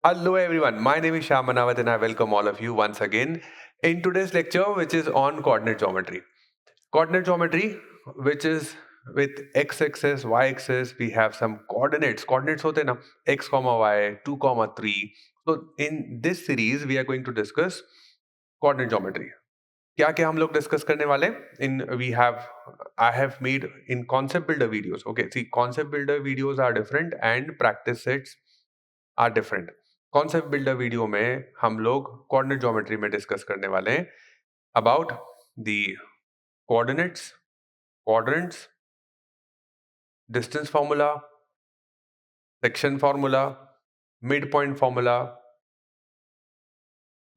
Hello everyone, my name is Shyam Manawat and I welcome all of you once again in today's lecture which is on coordinate geometry. Coordinate geometry which is with x-axis, y-axis, we have some coordinates. Coordinates hote na x comma y, 2 comma 3. So in this series we are going to discuss coordinate geometry. क्या क्या हम लोग discuss करने वाले in we have I have made in concept builder videos okay see concept builder videos are different and practice sets are different concept builder video में हम लोग coordinate geometry में डिस्कस करने वाले हैं about the coordinates quadrants distance formula section formula mid point formula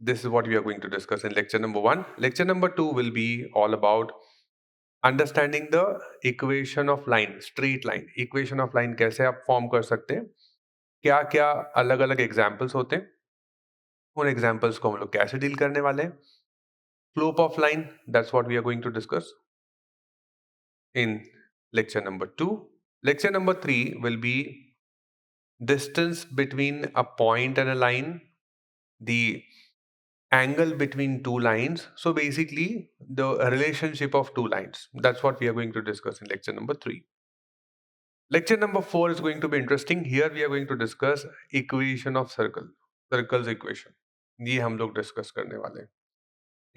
this is what we are going to discuss in lecture number 1. Lecture number 2 will be all about understanding the equation of line straight line equation of line कैसे आप form कर सकते हैं क्या क्या अलग अलग examples होते हैं उन एग्जाम्पल्स को हम लोग कैसे डील करने वाले हैं slope of line that's what we are going to discuss in lecture number 2. Lecture number 3 will be distance between a point and a line, the angle between two lines. So basically the relationship of two lines. That's what we are going to discuss in lecture number 3. Lecture number 4 is going to be interesting. Here we are going to discuss equation of circles equation. ये हम लोग discuss करने वाले हैं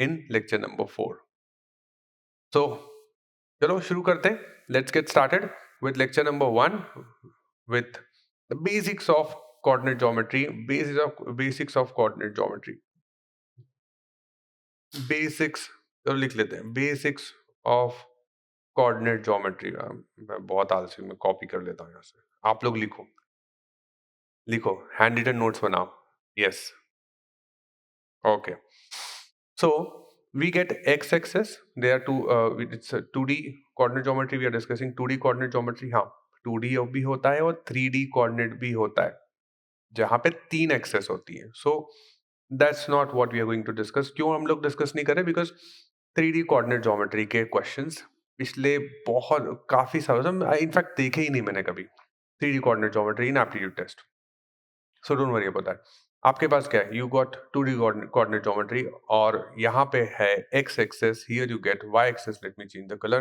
इन lecture number 4. सो चलो शुरू करते हैं. Let's get started with lecture number 1 with the basics of coordinate geometry. Basics of coordinate geometry. Basics चलो लिख लेते हैं. Basics of coordinate geometry. मैं बहुत आलसी, मैं कॉपी कर लेता हूँ यहाँ से. आप लोग लिखो लिखो हैंड रिटन नोट्स बनाओ. Yes okay. So we get x-axis. There are two. It's a 2D coordinate geometry. We are discussing 2D coordinate geometry. हाँ 2D भी होता है और 3D coordinate भी होता है जहाँ पे 3 एक्सेस होती है. So that's not what we are going to discuss. क्यों हम लोग डिस्कस नहीं कर रहे? Because 3D coordinate geometry के questions पिछले बहुत काफी सालों से इनफैक्ट देखे ही नहीं मैंने कभी 3D coordinate geometry in aptitude test. So don't worry about that. आपके पास क्या है? You got 2D coordinate geometry और यहाँ पे है x axis. Here you get y axis. Let me change the color.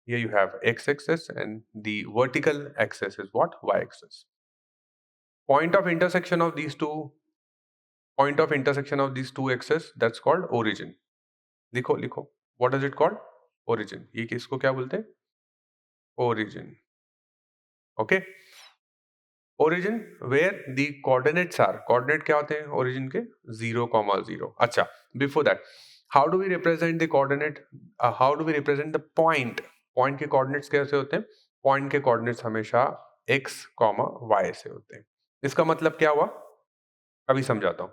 Here you have x axis and the vertical axis is what? Y axis. Point of intersection of these two axes, that's called origin. लिखो लिखो. What is it called? Origin. ये किसको क्या बोलते हैं? Origin. Okay. Origin where the coordinates are. Coordinate क्या होते हैं ओरिजिन के? 0,0. अच्छा, before that how do we represent the coordinate? How do we represent the point? Point के कोऑर्डिनेट्स कैसे होते हैं? पॉइंट के कोऑर्डिनेट्स हमेशा x, y से होते हैं. इसका मतलब क्या हुआ? अभी समझाता हूं.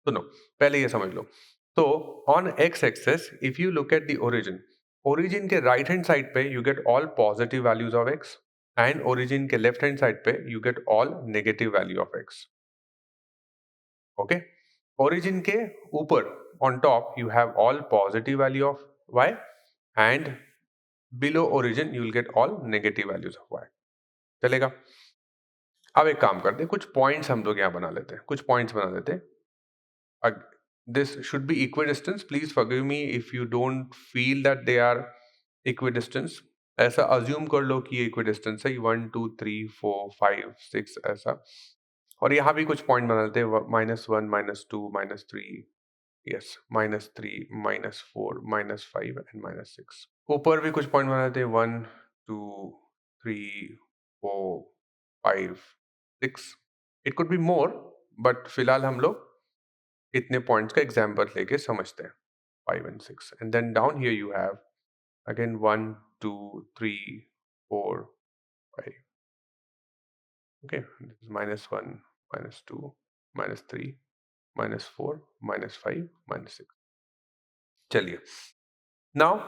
सुनो, पहले ये समझ लो. तो on x axis if you look at the origin के राइट हैंड साइड पे you get all positive values of x and origin के लेफ्ट हैंड साइड पे you get all negative value of x. Okay. Origin के ऊपर on top you have all positive value of y and below origin you will get all negative values of y. चलेगा? अब एक काम करते हैं, कुछ पॉइंट्स हम लोग यहाँ बना लेते हैं. कुछ पॉइंट्स बना लेते हैं. This should be equidistant. Please forgive me if you don't feel that they are equidistant. ऐसा अज्यूम कर लो कि ये इक्विडिस्टेंस है. 1 2 3 4 5 6 ऐसा. और यहाँ भी कुछ पॉइंट बना लेते हैं. -1 -2 -3. Yes -3 -4 -5 and -6. ऊपर भी कुछ पॉइंट बना लेते हैं. 1 2 3 4 5 6. It could be more but फिलहाल हम लोग इतने पॉइंट्स का एग्जाम्पल लेके समझते हैं. 5 and 6 and then down here you have again 1 2 3 4 5. Okay, this is -1 -2 -3 -4 -5 -6. चलिए, now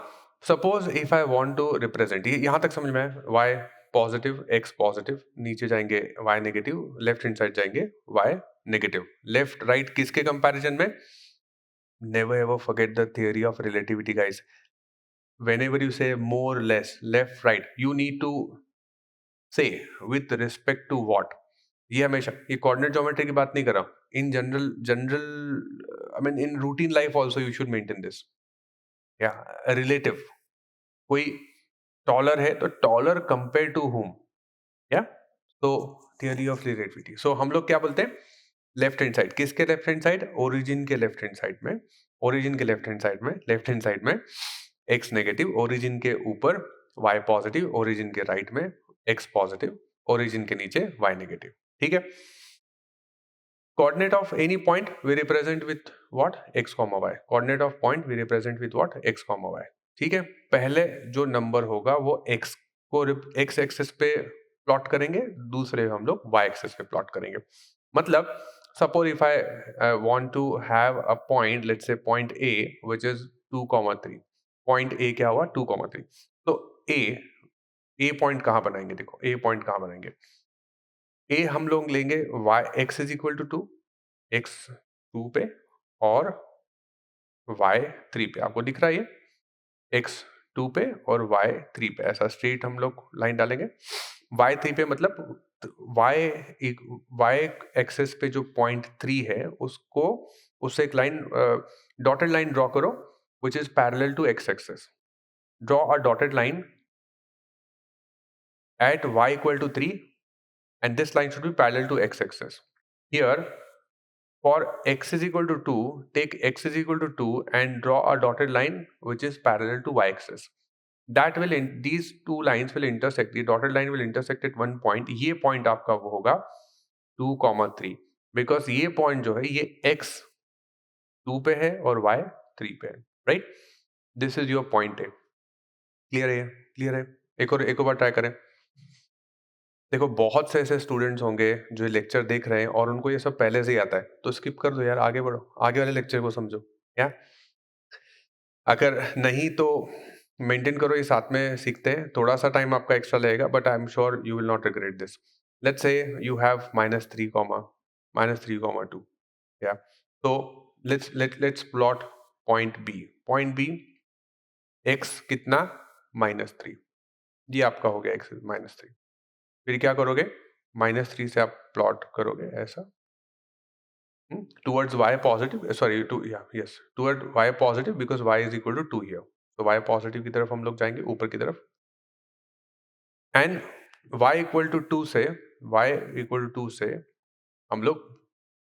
suppose if I want to represent, यहां तक समझ में है. y पॉजिटिव, x पॉजिटिव, नीचे जाएंगे y negative, left hand side जाएंगे y नेगेटिव. लेफ्ट राइट किसके कंपैरिजन में? Never ever forget the theory of relativity, guys. Whenever you say more, less, left, right, you need to say with respect to what? ये हमेशा, ये coordinate geometry की बात नहीं कर रहा हूँ, in general I mean in routine life also you should maintain this. या रिलेटिव, कोई टॉलर है तो टॉलर कंपेयर टू हुम, या तो थियरी ऑफ रिलेटिविटी। सो हम लोग क्या बोलते हैं, लेफ्ट हैंड साइड, किसके लेफ्ट हैंड साइड, ओरिजिन के लेफ्ट हैंड साइड में, ओरिजिन के लेफ्ट हैंड साइड में, लेफ्ट हैंड साइड में एक्स नेगेटिव, ओरिजिन के ऊपर वाई पॉजिटिव, ओरिजिन के राइट में एक्स पॉजिटिव, ओरिजिन के नीचे वाई नेगेटिव। ठीक है। Coordinate of any point we represent with what, X comma Y. Coordinate of point we represent with what, X comma Y. ठीक है। पहले जो नंबर होगा वो एक्स को एक्स एक्सिस पे प्लॉट करेंगे, दूसरे हम लोग वाई एक्सिस पे प्लॉट करेंगे। मतलब suppose if I want to have a point, let's say point A which is 2,3। Point A क्या हुआ, 2,3। तो ए ए पॉइंट कहाँ बनाएंगे, देखो ए पॉइंट कहाँ बनाएंगे। ए हम लोग लेंगे Y X is equal to 2, X 2 पे और वाई 3 पे। आपको दिख रहा है ये एक्स 2 पे और वाई 3 पे, ऐसा स्ट्रेट हम लोग लाइन डालेंगे। वाई 3 पे मतलब वाई वाई एक्सेस पे जो पॉइंट 3 है उसको, उससे एक लाइन डॉटेड लाइन ड्रॉ करो which is parallel to X axis. Draw a dotted line at y equal to 3 and this line should be parallel to x axis. Here for x is equal to 2, take x is equal to 2 and draw a dotted line which is parallel to y axis. That will these two lines will intersect, the dotted line will intersect at one point. ये point आपका वो होगा 2,3 because ये point जो है ये x 2 पे है और y 3 पे है, right? This is your point A. Clear है? Clear है? एक और बार ट्राई करें। देखो बहुत से ऐसे स्टूडेंट्स होंगे जो लेक्चर देख रहे हैं और उनको ये सब पहले से ही आता है, तो स्किप कर दो यार, आगे बढ़ो, आगे वाले लेक्चर को समझो। या अगर नहीं तो मेंटेन करो, ये साथ में सीखते हैं। थोड़ा सा टाइम आपका एक्स्ट्रा लगेगा but I am sure you will not regret this. Let's say you have -3, -3,2। या तो let's plot point B. Point B X कितना, -3। ये आपका हो गया एक्स -3। फिर क्या करोगे, -3 से आप प्लॉट करोगे ऐसा towards y positive, sorry to yeah yes toward y positive because y is equal to 2 here, तो y positive की तरफ हम लोग जाएंगे ऊपर की तरफ, and y equal to 2 से, y equal to 2 से हम लोग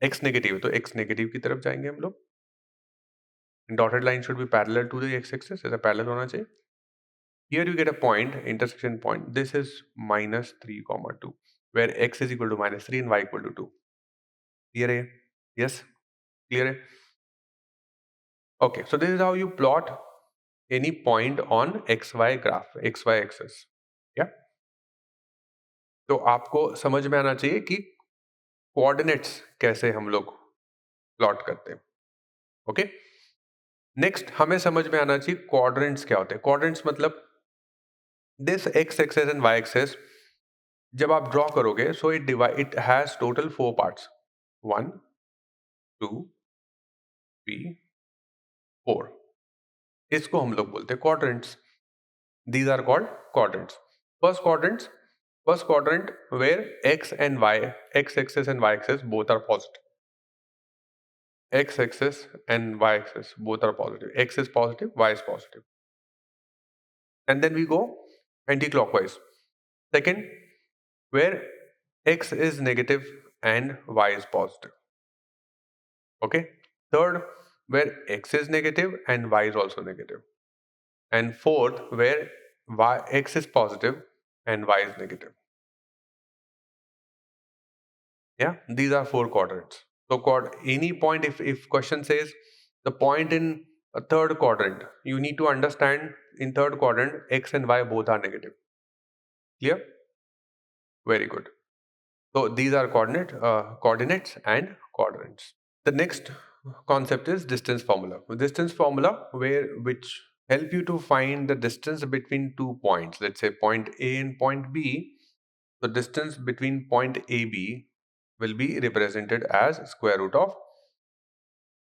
x नेगेटिव है तो x नेगेटिव की तरफ जाएंगे हम लोग। Dotted line should be parallel to the x axis, ऐसा पैरेलल होना चाहिए। Here you get a point, intersection point. This is -3, 2, where x is equal to -3 and y equal to 2. Clear है? Yes, clear है? Okay, so this is how you plot any point on xy graph, xy axis. Yeah. तो आपको समझ में आना चाहिए कि coordinates कैसे हम लोग प्लॉट करते हैं। ओके, नेक्स्ट हमें समझ में आना चाहिए क्वाड्रेंट्स क्या होते हैं। क्वाड्रेंट्स मतलब this X axis and Y axis जब आप ड्रॉ करोगे, so it has total 4 parts, 1 2 3 4। इसको हम लोग बोलते हैं quadrants. These are called quadrants. First quadrants, first quadrant where x and y, x axis and y axis both are positive. X axis and y axis both are positive. X is positive, y is positive. And then we go anti-clockwise. Second, where x is negative and y is positive. Okay. Third, where x is negative and y is also negative. And fourth, where x is positive and y is negative. Yeah, these are 4 quadrants. So any point, if question says the point in a third quadrant, you need to understand in third quadrant x and y both are negative. Clear? Very good. So these are coordinates and quadrants. The next concept is distance formula. Distance formula which help you to find the distance between 2 points. Let's say point A and point B. The distance between point AB will be represented as square root of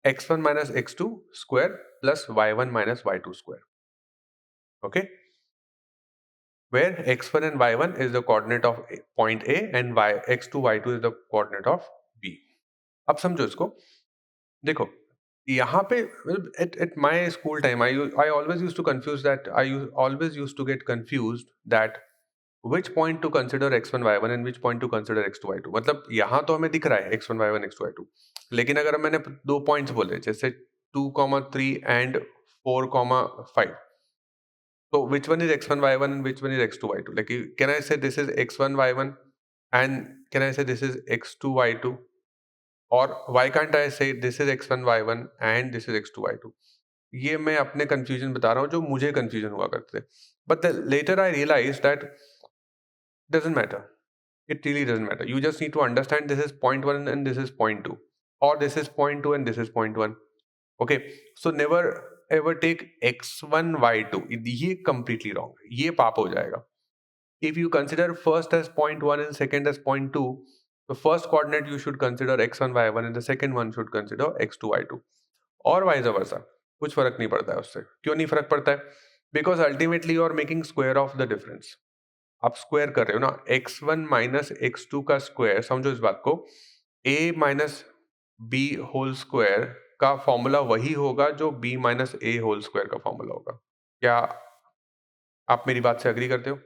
x1 minus x2 square plus y1 minus y2 square. Okay. where x1 and y1 is the coordinate of point A and x2 y2 is the coordinate of B. अब समझो इसको, देखो यहाँ पे at my school time I always used to confuse that always used to get confused that which point to consider x1 y1 and which point to consider x2 y2. मतलब यहाँ तो हमें दिख रहा है x1 y1 x2 y2, लेकिन अगर मैंने दो पॉइंट्स बोले जैसे 2, 3 and 4, 5, so which one is x1 y1 and which one is x2 y2? Like can I say this is x1 y1 and can I say this is x2 y2? Or why can't I say this is x1 y1 and this is x2 y2? ये मैं अपने confusion बता रहा हूँ जो मुझे confusion हुआ करते थे. But later I realized that doesn't matter. It really doesn't matter. You just need to understand this is point 1 and this is point 2, or this is point 2 and this is point 1. Okay, so never ever take x1 y2. ये completely wrong. ये पाप हो जाएगा. If you consider first as point 1 and second as point 2, the first coordinate you should consider x1 y1 and the second one should consider x2 y2, or vice versa. कुछ फर्क नहीं पड़ता है उससे. क्यों नहीं फर्क पड़ता है? Because ultimately you are making square of the difference. आप स्क्वायर कर रहे हो ना, x1 माइनस x2 का स्क्वायर. समझो इस बात को, a minus B whole square का फॉर्मूला वही होगा जो b minus A whole square का फॉर्मूला होगा. क्या आप मेरी बात से अग्री करते हो?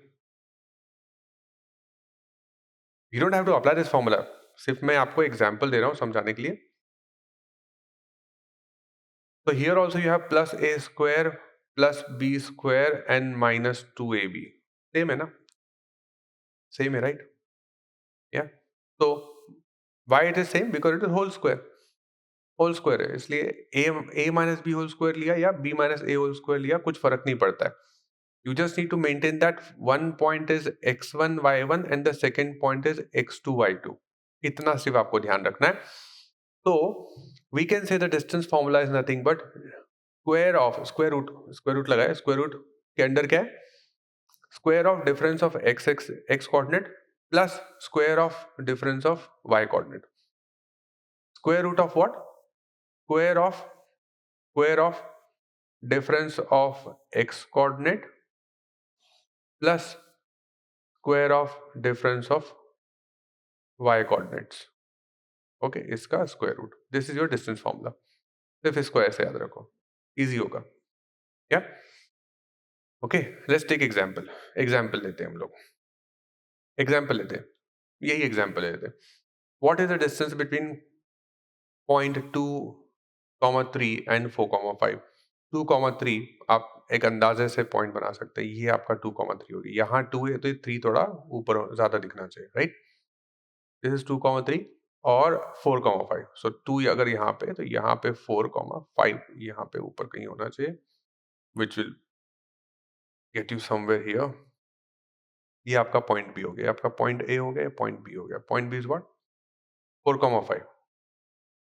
You don't have to apply this formula, सिर्फ मैं आपको एग्जांपल दे रहा हूं समझाने के लिए. तो here also you have plus A square plus B square and minus 2ab. Same है ना? सेम है, राइट? या तो why it is same? Because it is whole square. Whole square है, इसलिए a minus B whole square लिया या b minus A whole square लिया, कुछ फर्क नहीं पड़ता है. You just need to maintain that one point is x1 y1 and the second point is x2 y2. इतना सिर्फ आपको ध्यान रखना है. तो we can say the distance formula is nothing but square root लगाए. स्क्वायर रूट के अंदर क्या है? Square of difference of x coordinate plus square of difference of y coordinate. Square root of what? Square of difference of x coordinate plus square of difference of y coordinates. Okay, इसका square root. This is your distance formula. सिर्फ इसको ऐसे याद रखो, easy होगा. क्या? Okay, let's take example लेते हैं हम लोग. एग्जाम्पल लेते हैं, यही एग्जाम्पल लेते हैं. What is the distance between point 2, 3 and 4, 5? 2, 3 आप एक अंदाजे से पॉइंट बना सकते हैं. ये आपका 2, 3 होगी. यहाँ 2 है तो 3 थोड़ा ऊपर ज्यादा दिखना चाहिए, राइट? दिस इज 2, 3 और 4, 5. सो 2 अगर यहाँ पे तो यहाँ पे 4, 5 यहाँ पे ऊपर कहीं होना चाहिए, which will get you somewhere here. ये आपका पॉइंट बी हो गया, आपका पॉइंट ए हो गया, पॉइंट बी हो गया. Point B is what? 4, 5.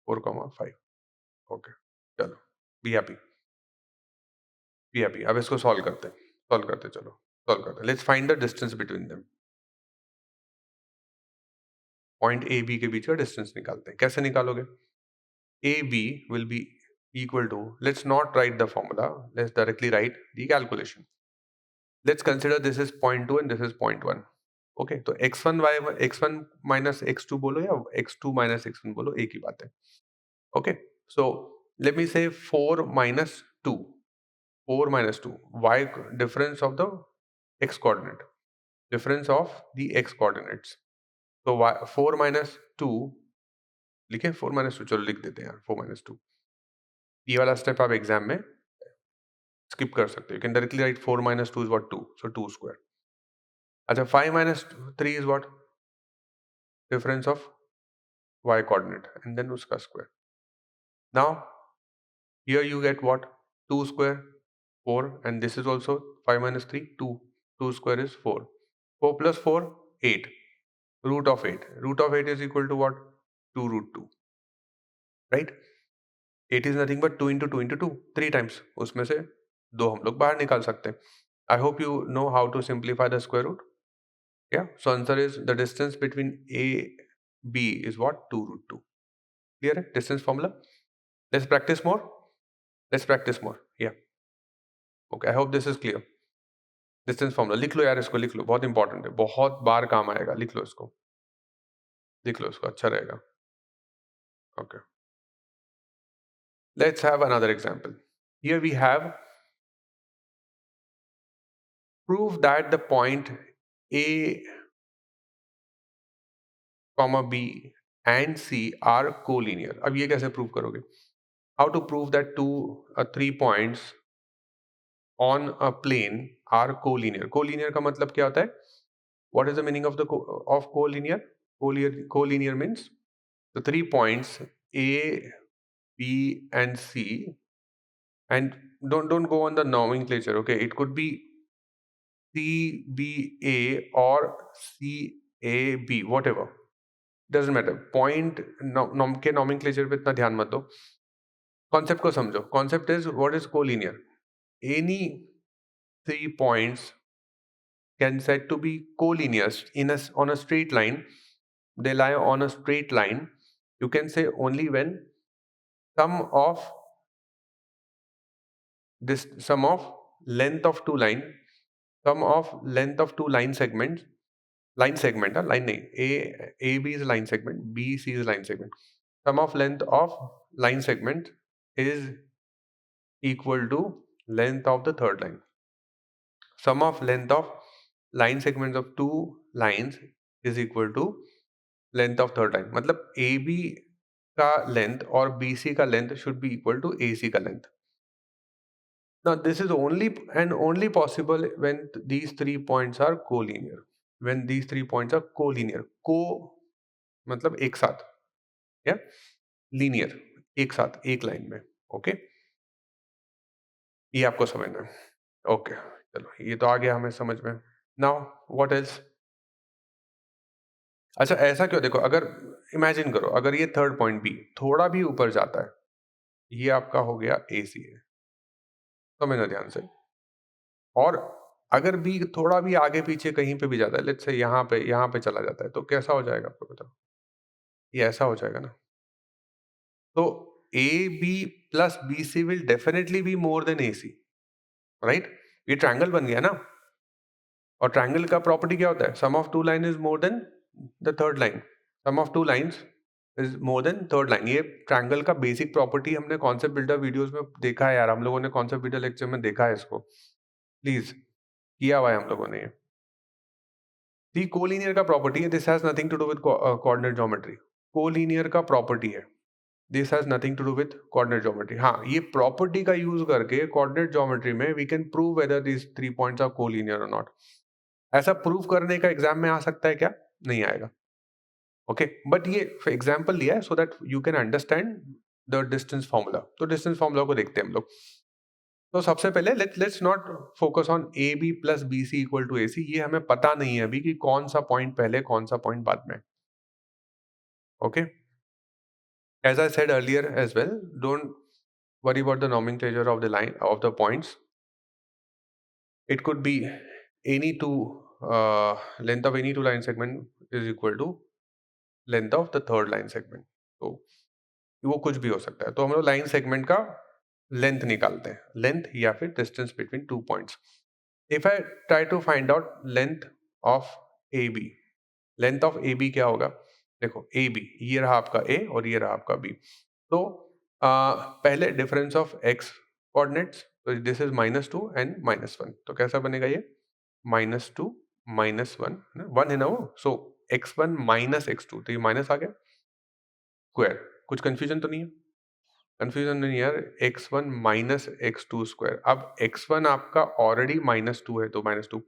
4, 5. Okay, चलो बी हैप्पी. अब इसको सॉल्व करते हैं. चलो सॉल्व करते हैं. Let's find the distance between them. Point A B के बीच का डिस्टेंस निकालते हैं. कैसे निकालोगे? A B will be equal to, let's not write the formula, let's directly write the calculation. Let's consider this is point 2 and this is point 1. Okay, तो x1 minus x2 बोलो या x2 minus x1 बोलो, एक ही बात है. Okay, so let me say 4 minus 2. 4 minus 2, y difference of the x coordinate, difference of the x coordinates. तो 4 minus 2 लिखे. 4 minus 2 चलो लिख देते हैं यार. 4 minus 2, ये वाला स्टेप आप एग्जाम में स्किप कर सकते हो. You can directly right 4 minus 2 is what? 2. So 2 square. अच्छा, 5 minus 3 is what? Difference of y coordinate and then उसका square. Now here you get what? 2 square, 4, and this is also 5 minus 3, 2. 2 square is 4. 4 plus 4, 8. Root of 8. Root of 8 is equal to what? 2 root 2. Right? 8 is nothing but 2 into 2 into 2. 3 times. उसमें से 2 हम लोग बाहर निकाल सकते हैं. I hope you know how to simplify the square root. Yeah. So answer is the distance between A, B is what? 2 root 2. Clear? Distance formula. Let's practice more. Yeah. Okay. I hope this is clear. Distance formula लिख लो यार, इसको लिख लो, बहुत important है, बहुत बार काम आएगा, लिख लो इसको, लिख लो इसको, अच्छा रहेगा। Okay, let's have another example. Here we have prove that the point A comma B and C are collinear. अब ये कैसे प्रूव करोगे? How to prove that two 3 points on a plane are collinear? Collinear का मतलब क्या होता है? What is the meaning of the of collinear? Collinear means the 3 points A, B, and C, and don't go on the nomenclature. Okay, it could be C B A or C A B, whatever. Doesn't matter. Point के nomenclature पे इतना ध्यान मत दो. Concept को समझो. Concept is what is collinear. Any 3 points can said to be collinear in on a straight line. They lie on a straight line. You can say only when sum of this sum of length of two line, sum of length of two line segments, line segment, line nahi, a b is line segment, b c is line segment, sum of length of line segment is equal to length of the third line. Sum of length of line segments of two lines is equal to length of third line. मतलब ab का length और bc का length should be equal to ac का length. Now, this is only and only possible when these 3 points are collinear. When these 3 points are collinear, co मतलब एक साथ, या linear एक साथ एक लाइन में, ओके? ये आपको समझना है, ओके? चलो, ये तो आ गया हमें समझ में। Now what else? अच्छा, ऐसा क्यों? देखो, अगर इमेजिन करो, अगर ये थर्ड पॉइंट बी थोड़ा भी ऊपर जाता है, ये आपका हो गया ए सी है, समझना ध्यान से। और अगर बी थोड़ा भी आगे पीछे कहीं पे भी जाता है, लेट्स से यहाँ पे चला जाता है, तो कैसा हो जाएगा आपको बताओ? ये ऐसा हो जाएगा ना। तो A B plus B C will definitely be more than A C, right? ये ट्रायंगल बन गया ना। और ट्रायंगल का प्रॉपर्टी क्या होता है? Sum of two line is more than the third line, sum of two lines is more than third line. ये ट्रायंगल का बेसिक प्रॉपर्टी हमने कॉन्सेप्ट बिल्डर वीडियोस में देखा है यार, हम लोगों ने कॉन्सेप्ट बिल्डर लेक्चर में देखा है इसको, प्लीज किया हुआ है हम लोगों ने ये। दी कोलिनियर का प्रॉपर्टी है, this has nothing to do with coordinate geometry. Collinear का प्रॉपर्टी है, this has nothing to do with coordinate geometry. हाँ, ये प्रॉपर्टी का यूज करके कोऑर्डिनेट ज्योमेट्री में we can prove whether these 3 points are collinear और not. ऐसा prove करने का एग्जाम में आ सकता है क्या? नहीं आएगा, ओके? बट ये एग्जाम्पल लिया है so that you can understand the distance formula. तो डिस्टेंस फॉर्मूला को देखते हैं हम लोग। तो सबसे पहले let's not focus on A B plus B C equal to A C. ये हमें पता नहीं है अभी कि कौन सा पॉइंट पहले कौन सा पॉइंट बाद में, okay? As I said earlier as well, don't worry about the nomenclature of the line of the points. It could be any two length of any two line segment is equal to length of the third line segment. तो वो कुछ भी हो सकता है। तो हम लोग लाइन सेगमेंट का लेंथ निकालते हैं, लेंथ या फिर distance between 2 points. If I try to find out length of A B, length of A B क्या होगा? देखो, ए बी ये रहा आपका ए और ये रहा आपका बी। तो पहले डिफरेंस ऑफ एक्स कोऑर्डिनेट्स, तो दिस इज -2 एंड -1। तो कैसा बनेगा ये? -2 -1, 1 है ना वो, सो x1 माइनस x2, तो ये माइनस आ गया स्क्वायर। कुछ कंफ्यूजन तो नहीं है? कंफ्यूजन नहीं है यार, x1 माइनस x2 स्क्वायर। अब x1 आपका ऑलरेडी -2 है, तो -2,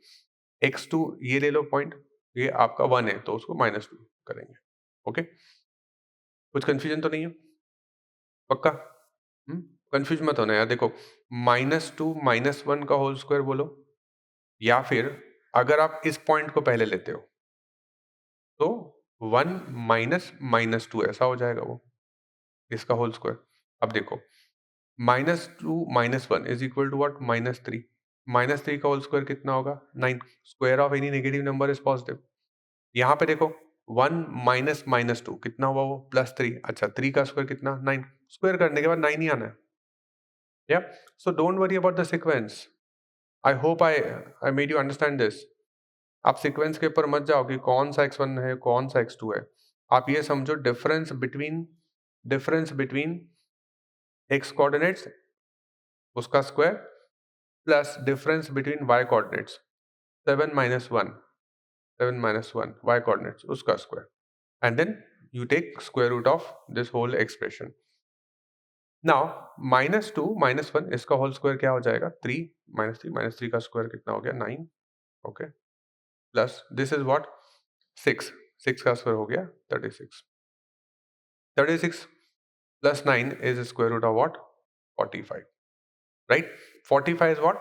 x2 ये ले लो पॉइंट, ये आपका 1 है, तो उसको -2 करेंगे, ओके? कुछ कंफ्यूजन तो नहीं है? पक्का? कंफ्यूज मत होना यार। देखो, -2 -1 का होल स्क्वायर बोलो, या फिर अगर आप इस पॉइंट को पहले लेते हो तो 1 माइनस -2 ऐसा हो जाएगा वो, इसका होल स्क्वायर। अब देखो, -2 -1 इज इक्वल टू व्हाट? -3। -3 का होल स्क्वायर कितना होगा? 9। Square of any negative number is positive. यहाँ पे देखो, 1 माइनस -2 कितना हुआ वो? +3। अच्छा, 3 का स्क्वायर कितना? 9। स्क्वायर करने के बाद 9 ही आना है, या? सो don't worry about the sequence, I hope I made you understand this. आप सीक्वेंस के ऊपर मत जाओ कि कौन सा x1 है कौन सा x2 है। आप ये समझो डिफरेंस बिटवीन x कोऑर्डिनेट्स उसका square plus difference between y coordinates 7 - 1 7 - 1 y coordinates उसका square and then you take square root of this whole expression. Now -2 - 1 इसका होल स्क्वायर क्या हो जाएगा 3 -3 का स्क्वायर कितना हो गया 9 okay plus this is what 6 6 का स्क्वायर हो गया 36 plus 9 is square root of what 45 right 45 is what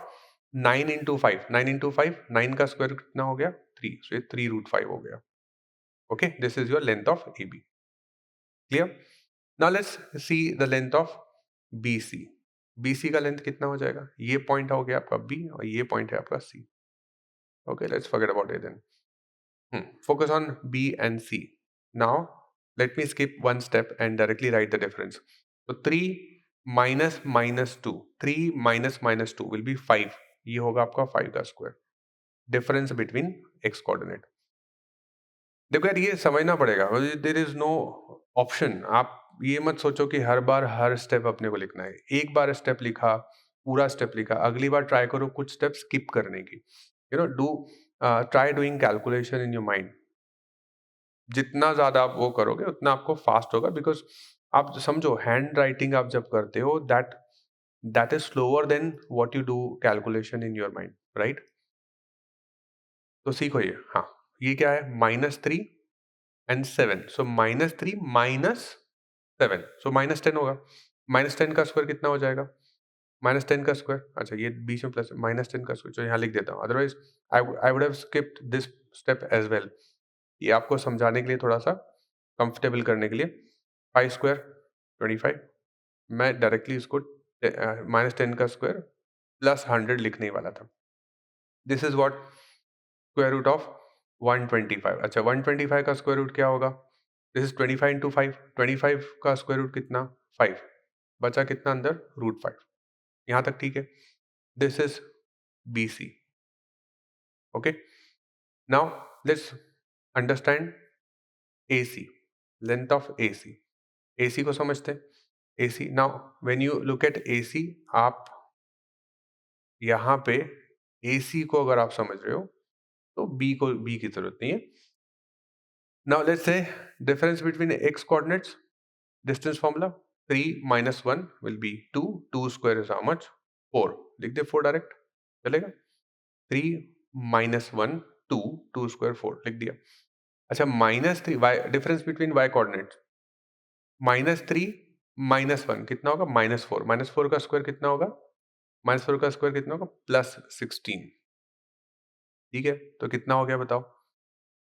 9 into 5 9 into 5 9 का स्क्वायर कितना हो गया 3 so ये 3 √5 हो गया okay this is your length of AB clear now let's see the length of BC BC का लेंथ कितना हो जाएगा ये पॉइंट हो गया आपका B और ये पॉइंट है आपका C okay let's forget about it then focus on B and C now let me skip one step and directly write the difference so 3 minus minus 2 3 minus minus 2 will be 5 ये होगा आपका 5 का square difference between x coordinate देखो यार ये समझना पड़ेगा there is no option आप ये मत सोचो कि हर बार हर स्टेप अपने को लिखना है एक बार स्टेप लिखा पूरा स्टेप लिखा अगली बार ट्राई करो कुछ स्टेप स्किप करने की you know do try doing calculation in your mind जितना ज्यादा आप वो करोगे उतना आपको फास्ट होगा बिकॉज आप समझो हैंड राइटिंग आप जब करते हो that is slower then what you do calculation in your mind right तो सीखो ये हाँ ये क्या है -3 and 7 so -3 -7 so -10 होगा -10 का स्क्वायर कितना हो जाएगा -10 का स्क्वायर अच्छा ये बीच में प्लस -10 का स्क्वायर जो यहाँ लिख देता हूँ otherwise I would have skipped this step as well ये आपको समझाने के लिए थोड़ा सा कंफर्टेबल करने के लिए 5 स्क्वायर 25 मैं डायरेक्टली इसको -10 का स्क्वायर प्लस 100 लिखने ही वाला था this is what square root of 125 अच्छा 125 का स्क्वायर रूट क्या होगा दिस इज 25 into 5 25 का स्क्वायर रूट कितना 5 बचा कितना अंदर √5 यहाँ तक ठीक है this is BC okay now let's understand AC length of AC को समझते हैं AC now when you look eight AC आप यहाँ पे AC को अगर आप समझ रहे हो तो B की जरूरत नहीं है now let's say difference between x coordinates distance formula 3 - 1 will be 2 2 square is how much 4 लिख दे 4 डायरेक्ट चलेगा 3 - 1 2 2 square 4 लिख दिया अच्छा -3 y difference between y coordinate -3 -1 कितना होगा -4 -4 का स्क्वायर कितना होगा -4 का स्क्वायर कितना होगा +16 ठीक है तो कितना हो गया बताओ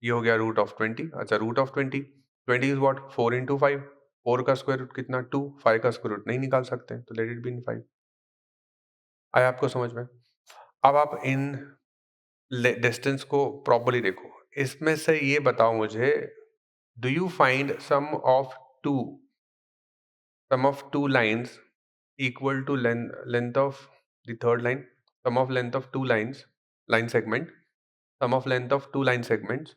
ये हो गया √20 अच्छा √20 20 इज व्हाट 4 into 5 4 का स्क्वायर रूट कितना 2 5 का स्क्वायर रूट नहीं निकाल सकते तो लेट इट बी इन 5 आया आपको समझ में अब आप इन डिस्टेंस को प्रॉपर्ली देखो इसमें से ये बताओ मुझे do you find two sum of two lines equal to length of the third line sum of length of two lines line segment sum of length of two line segments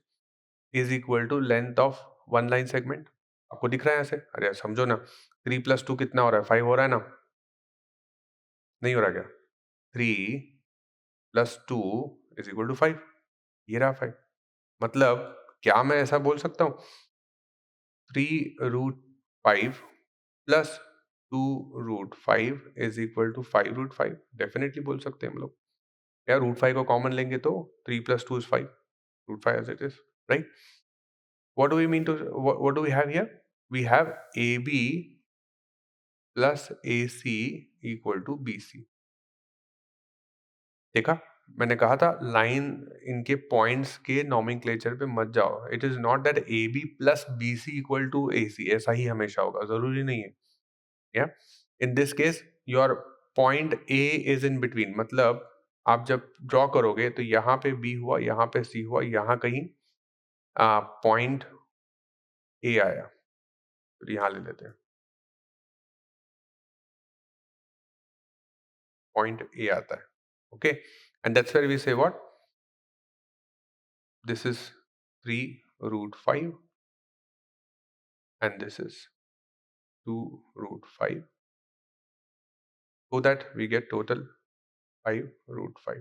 is equal to length of one line segment आपको दिख रहा है ऐसे अरे यार समझो ना 3 + 2 कितना हो रहा है 5 हो रहा है ना नहीं हो रहा क्या 3 + 2 इज इक्वल टू 5 ये रहा 5 मतलब क्या मैं ऐसा बोल सकता हूँ 3 √5 plus 2 √5 is equal to 5 √5 definitely बोल सकते हैं हम लोग यार √5 को कॉमन लेंगे तो 3 + 2 is 5 √5 as it is right what do we mean to what do we have here we have AB plus AC equal to BC देखा मैंने कहा था लाइन इनके पॉइंट्स के नॉमेनक्लेचर पे मत जाओ it is not that AB plus BC equal to AC ऐसा ही हमेशा होगा जरूरी नहीं है या in this case your point A is in between मतलब आप जब ड्रॉ करोगे तो यहाँ पे B हुआ यहाँ पे C हुआ यहाँ कहीं पॉइंट A आया तो यहाँ ले लेते हैं पॉइंट A आता है okay and that's where we say what, this is 3 root 5 and this is 2 root 5, so that we get total 5 root 5.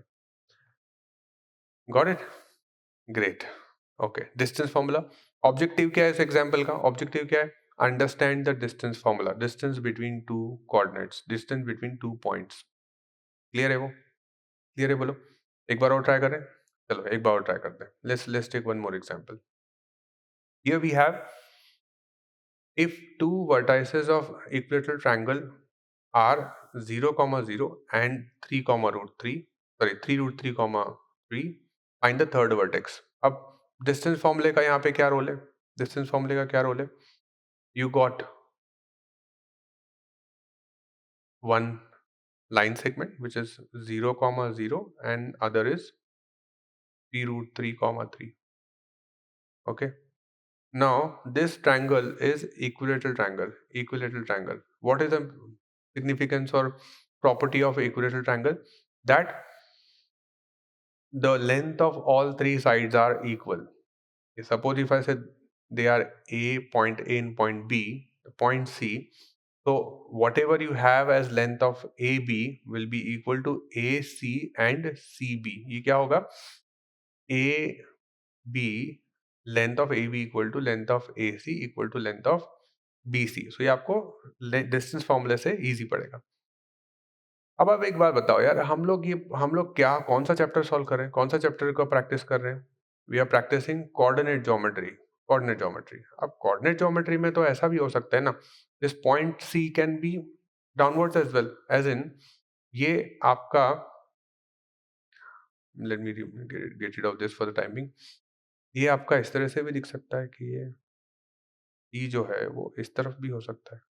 Got it? Great. Okay, distance formula, objective क्या है इस एग्जांपल का, ऑब्जेक्टिव क्या है, understand the distance formula, distance between two coordinates, distance between two points. Clear है वो, clear है बोलो, एक बार और ट्राई करें, चलो एक बार और ट्राई करते हैं, let's take one more example. Here we have, if two vertices of equilateral triangle are 0 comma 0 and 3 comma root 3, sorry 3 root 3 comma 3, find the third vertex। अब डिस्टेंस फॉर्मूले का यहाँ पे क्या रोल है, डिस्टेंस फॉर्मूले का क्या रोल है, you got one line segment which is 0 comma 0 and other is 3 root 3 comma 3, okay। Now this triangle is equilateral triangle, equilateral triangle, what is the significance or property of equilateral triangle, that the length of all three sides are equal। Suppose if I said they are point A and point B, point C, so whatever you have as length of AB will be equal to AC and CB। ये क्या होगा, AB length of AB equal to length of AC equal to length of BC। so ये आपको distance फॉर्मूले से easy पड़ेगा। अब आप एक बात बताओ यार, हम लोग क्या कौन सा चैप्टर सॉल्व कर रहे हैं, कौन सा चैप्टर का प्रैक्टिस कर रहे हैं, we are practising coordinate geometry, coordinate geometry. अब कोऑर्डिनेट ज्योमेट्री में तो ऐसा भी हो सकता है ना, this point C can be downwards as well, as in ये आपका, let me get it off this for the timing, ये आपका इस तरह से भी दिख सकता है कि ये ई जो है वो इस तरफ भी हो सकता है।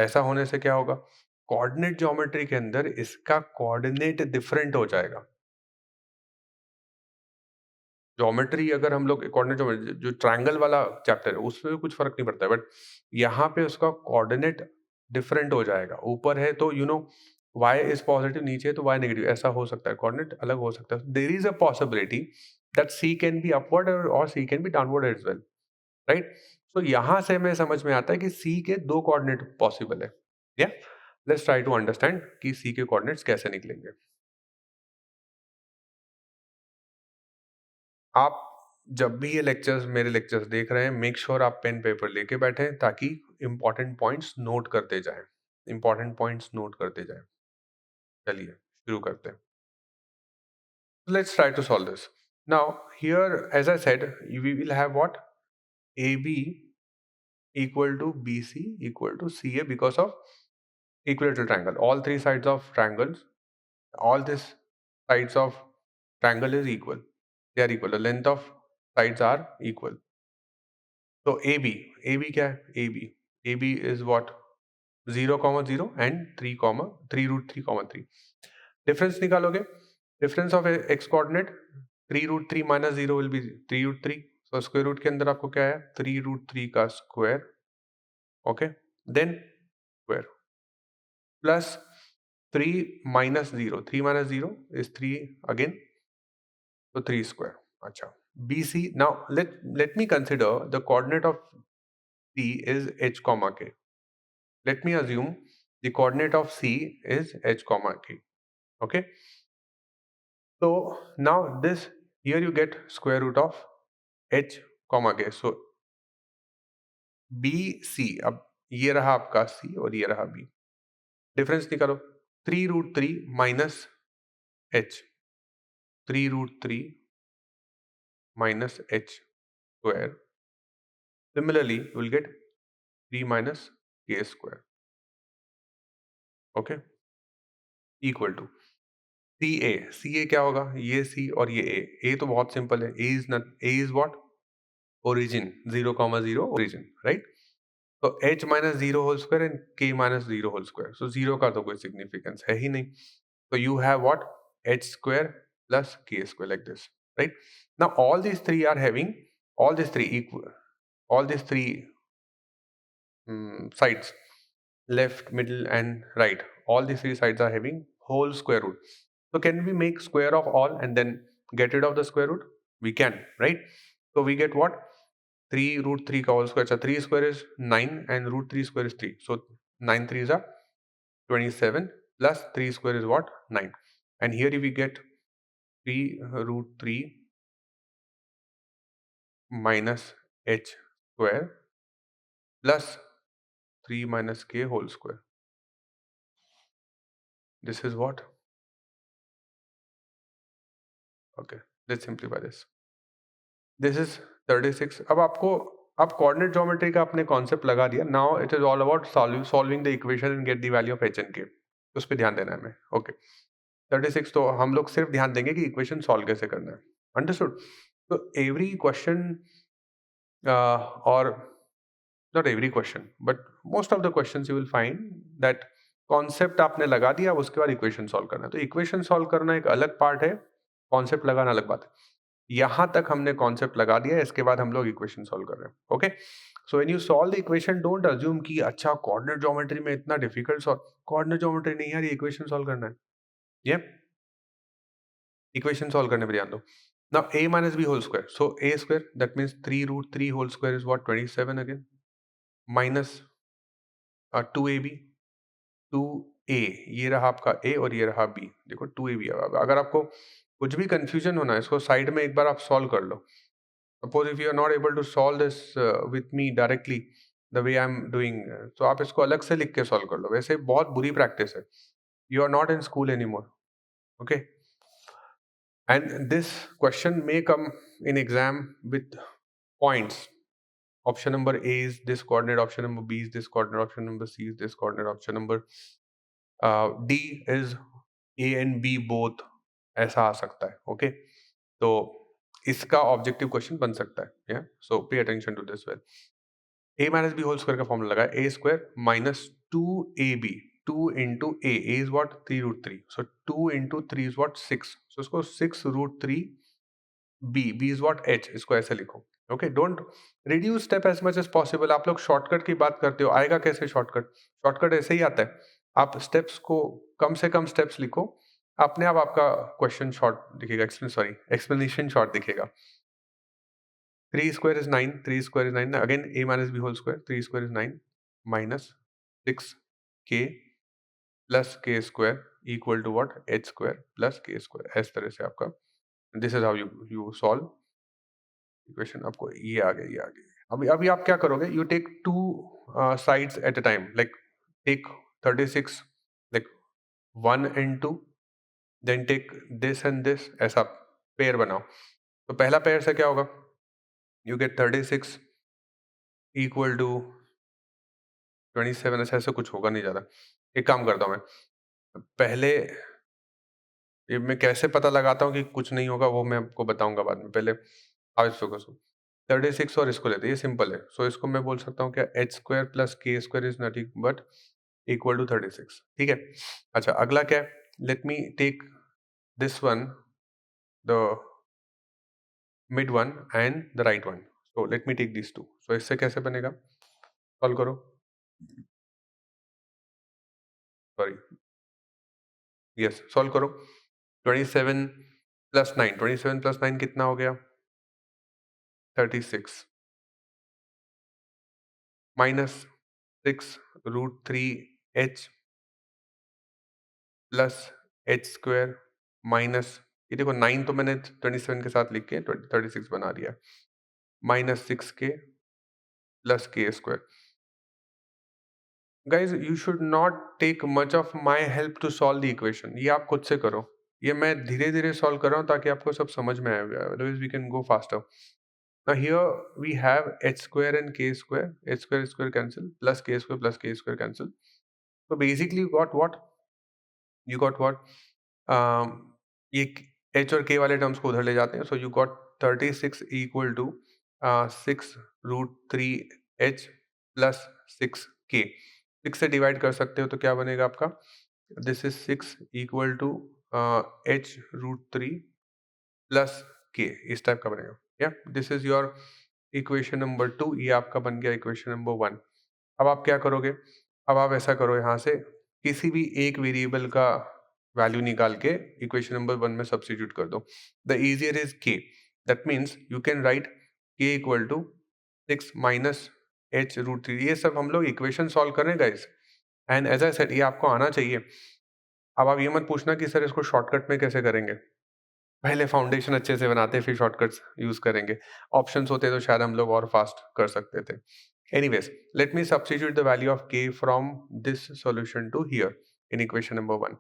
ऐसा होने से क्या होगा, कोऑर्डिनेट ज्योमेट्री के अंदर इसका कोऑर्डिनेट डिफरेंट हो जाएगा। ज्योमेट्री अगर हम लोग कोऑर्डिनेट ज्योमेट्री जो ट्रायंगल वाला चैप्टर है उसमें भी कुछ फर्क नहीं पड़ता है, बट यहाँ पे उसका कोऑर्डिनेट डिफरेंट हो जाएगा। ऊपर है तो वाई इज पॉजिटिव, नीचे है तो वाई नेगेटिव, ऐसा हो सकता है, कोऑर्डिनेट अलग हो सकता है। There is a possibility that C can be upward और C can be downward as well, right. So यहाँ से हमें समझ में आता है कि सी के दो कोऑर्डिनेट पॉसिबल है। या लेट्स ट्राई टू अंडरस्टैंड कि सी के कोऑर्डिनेट्स कैसे निकलेंगे। आप जब भी ये लेक्चर्स, मेरे लेक्चर्स देख रहे हैं, मेक श्योर आप पेन पेपर लेके बैठे ताकि इंपॉर्टेंट पॉइंट्स नोट करते जाएं, इंपॉर्टेंट पॉइंट्स नोट करते जाएं। चलिए शुरू करते हैं। Let's try to solve this. Now here as I said we will have what, A B equal to BC equal to CA because of equilateral triangle. All three sides of triangles, all these sides of triangle is equal. They are equal. The length of sides are equal. So AB क्या है? AB is what? 0 comma 0 and 3 root 3 comma 3. Difference निकालोगे? Difference of x coordinate 3 root 3 minus 0 will be 3 root 3. So square root के अंदर आपको क्या है? 3 root 3 का square. Okay. Then square plus 3 minus 0. 3 minus 0 is 3 again. So 3 square. Acha. BC. Now let me consider the coordinate of C is h comma k. Let me assume the coordinate of C is h comma k. Okay. So now this here you get square root of h comma k. So BC. अब ये रहा आपका C और ये रहा B. Difference निकालो, 3 root 3 minus h, 3 root 3 minus h square. Similarly, you will get 3 minus k square. Okay, equal to CA. CA क्या होगा, ये C और ये A। A तो बहुत सिंपल है, A is what? Origin, 0 comma 0 origin, right? तो h minus 0 whole square and k minus 0 whole square. So 0 का तो कोई significance है ही नहीं। So you have what? H square plus k square like this, right? Now all these three are having, all these three equal, all these three sides, left, middle and right, all these three sides are having whole square root. So can we make square of all and then get rid of the square root? We can, right? So we get what? 3 root 3 का whole square. So 3 square is 9 and root 3 square is 3. So 9 3s are 27 plus 3 square is what? 9. And here we get 3 root 3 minus h square plus 3 minus k whole square. This is what? Okay, let's simplify this. This is 36. अब आपको अब coordinate geometry का आपने concept लगा दिया. Now it is all about solving the equation and get the value of H and के. उस पर ध्यान देना है हमें. ओके, 36 तो हम लोग सिर्फ ध्यान देंगे कि इक्वेशन सॉल्व कैसे करना है. अंडरस्टूड. तो एवरी क्वेश्चन और not every question but most of the questions you will find that concept आपने लगा दिया, उसके बाद इक्वेशन सॉल्व करना है. तो इक्वेशन सॉल्व करना एक अलग पार्ट है, कॉन्सेप्ट लगाना अलग बात है. यहां तक हमने कॉन्सेप्ट लगा दिया, इसके बाद हम लोग इक्वेशन सॉल्व कर रहे हैं. Okay, so when you solve the equation don't assume कि अच्छा कोऑर्डिनेट ज्योमेट्री में इतना डिफिकल्ट सॉल्व. कोऑर्डिनेट ज्योमेट्री नहीं यार, ये इक्वेशन सॉल्व करना है. ये इक्वेशन सॉल्व करने पे ध्यान दो. Now a minus b whole square. So a square, that means 3 root 3 whole square is what? 27 again. Minus 2ab. 2a, ये रहा आपका a और ये रहा b. देखो 2ab. अगर आपको कुछ भी कंफ्यूजन होना है, इसको साइड में एक बार आप सॉल्व कर लो. Suppose if you are not able to solve this with me directly the way I'm doing, तो आप इसको अलग से लिख के सॉल्व कर लो. वैसे बहुत बुरी प्रैक्टिस है. You are not in school anymore. Okay. And this question may come in exam with points. Option number A is this coordinate, option number B is this coordinate, option number C is this coordinate, option number D is A and B both. ऐसा आ सकता है. Okay, तो इसका objective question बन सकता है. या so pay attention to this well. a minus B whole square का फॉर्मूला लगा, a square minus 2ab. 2 into a is what? 3 root 3. So 2 into 3 is what? 6. So इसको 6 root 3 b is what? h. इसको ऐसे लिखो. Okay, don't reduce step as much as possible. आप लोग shortcut की बात करते हो, आएगा कैसे शॉर्टकट? शॉर्टकट ऐसे ही आता है. आप स्टेप्स को कम से कम स्टेप्स लिखो, अपने आप आपका क्वेश्चन शॉर्ट दिखेगा. एक्सप्लेनेशन शॉर्ट दिखेगा. 3 square is 9. 3 square is 9. Again, a minus b whole square. 3 square is 9 minus 6k plus k square equal to what? h square plus k square. इस तरह से आपका, this is how you solve equation. आपको ये आ गया, ये आ गया. अभी आप क्या करोगे? You take two sides at a time. Like take 36, like 1 and 2. Then take this and this. ऐसा पेयर बनाओ. तो पहला पेयर से क्या होगा? You get 36 equal to 27. ऐसा कुछ होगा नहीं ज़्यादा. एक काम करता हूँ मैं, पहले ये मैं कैसे पता लगाता हूँ कि कुछ नहीं होगा, वो मैं आपको बताऊंगा बाद में. पहले आप इसको करो. 36 और इसको लेते हैं, ये सिंपल है. सो इसको मैं बोल सकता हूँ क्या? H square plus K square is nothing but equal to 36. ठीक है. अच्छा, अगला क्या है? Let me take this one, the mid one and the right one. So let me take this two. सो इससे कैसे बनेगा? सॉल्व करो. सॉरी, यस, सॉल्व करो. 27 प्लस 9. 27 प्लस 9 कितना हो गया? 36 minus 6 root 3 h plus h square minus, ये देखो 9 तो मैंने 27 के साथ लिख के 36 बना दिया, minus 6k plus k square. Guys, you should not take much of my help to solve the equation. ये आप खुद से करो. ये मैं धीरे धीरे सॉल्व कर रहा हूँ ताकि आपको सब समझ में आए. Otherwise we can go faster. Now here we have h square and k square. H square cancel, plus k square cancel. So basically you got what? You got what? ये h और k वाले terms को उधर ले जाते हैं. So you got 36 equal to 6 root 3 h plus 6k. 6 से divide कर सकते हो तो क्या बनेगा आपका? This is 6 equal to h root 3 plus k. इस टाइप का बनेगा. Yeah, this is your equation number 2. ये आपका बन गया इक्वेशन नंबर 1. अब आप क्या करोगे? अब आप ऐसा करो, यहाँ से किसी भी एक वेरिएबल का वैल्यू निकाल के इक्वेशन नंबर 1 में सब्स्टिट्यूट कर दो. The easier is k. That means you can write k equal to 6 minus h root 3. ये सब हम लोग इक्वेशन सॉल्व कर रहे हैं guys, and as I said ये आपको आना चाहिए. अब आप ये मत पूछना कि सर इसको शॉर्टकट में कैसे करेंगे. पहले फाउंडेशन अच्छे से बनाते फिर शॉर्टकट्स यूज करेंगे. ऑप्शंस होते तो शायद हम लोग और फास्ट कर सकते थे. Anyways, let me substitute the value of k from this solution to here in equation number 1.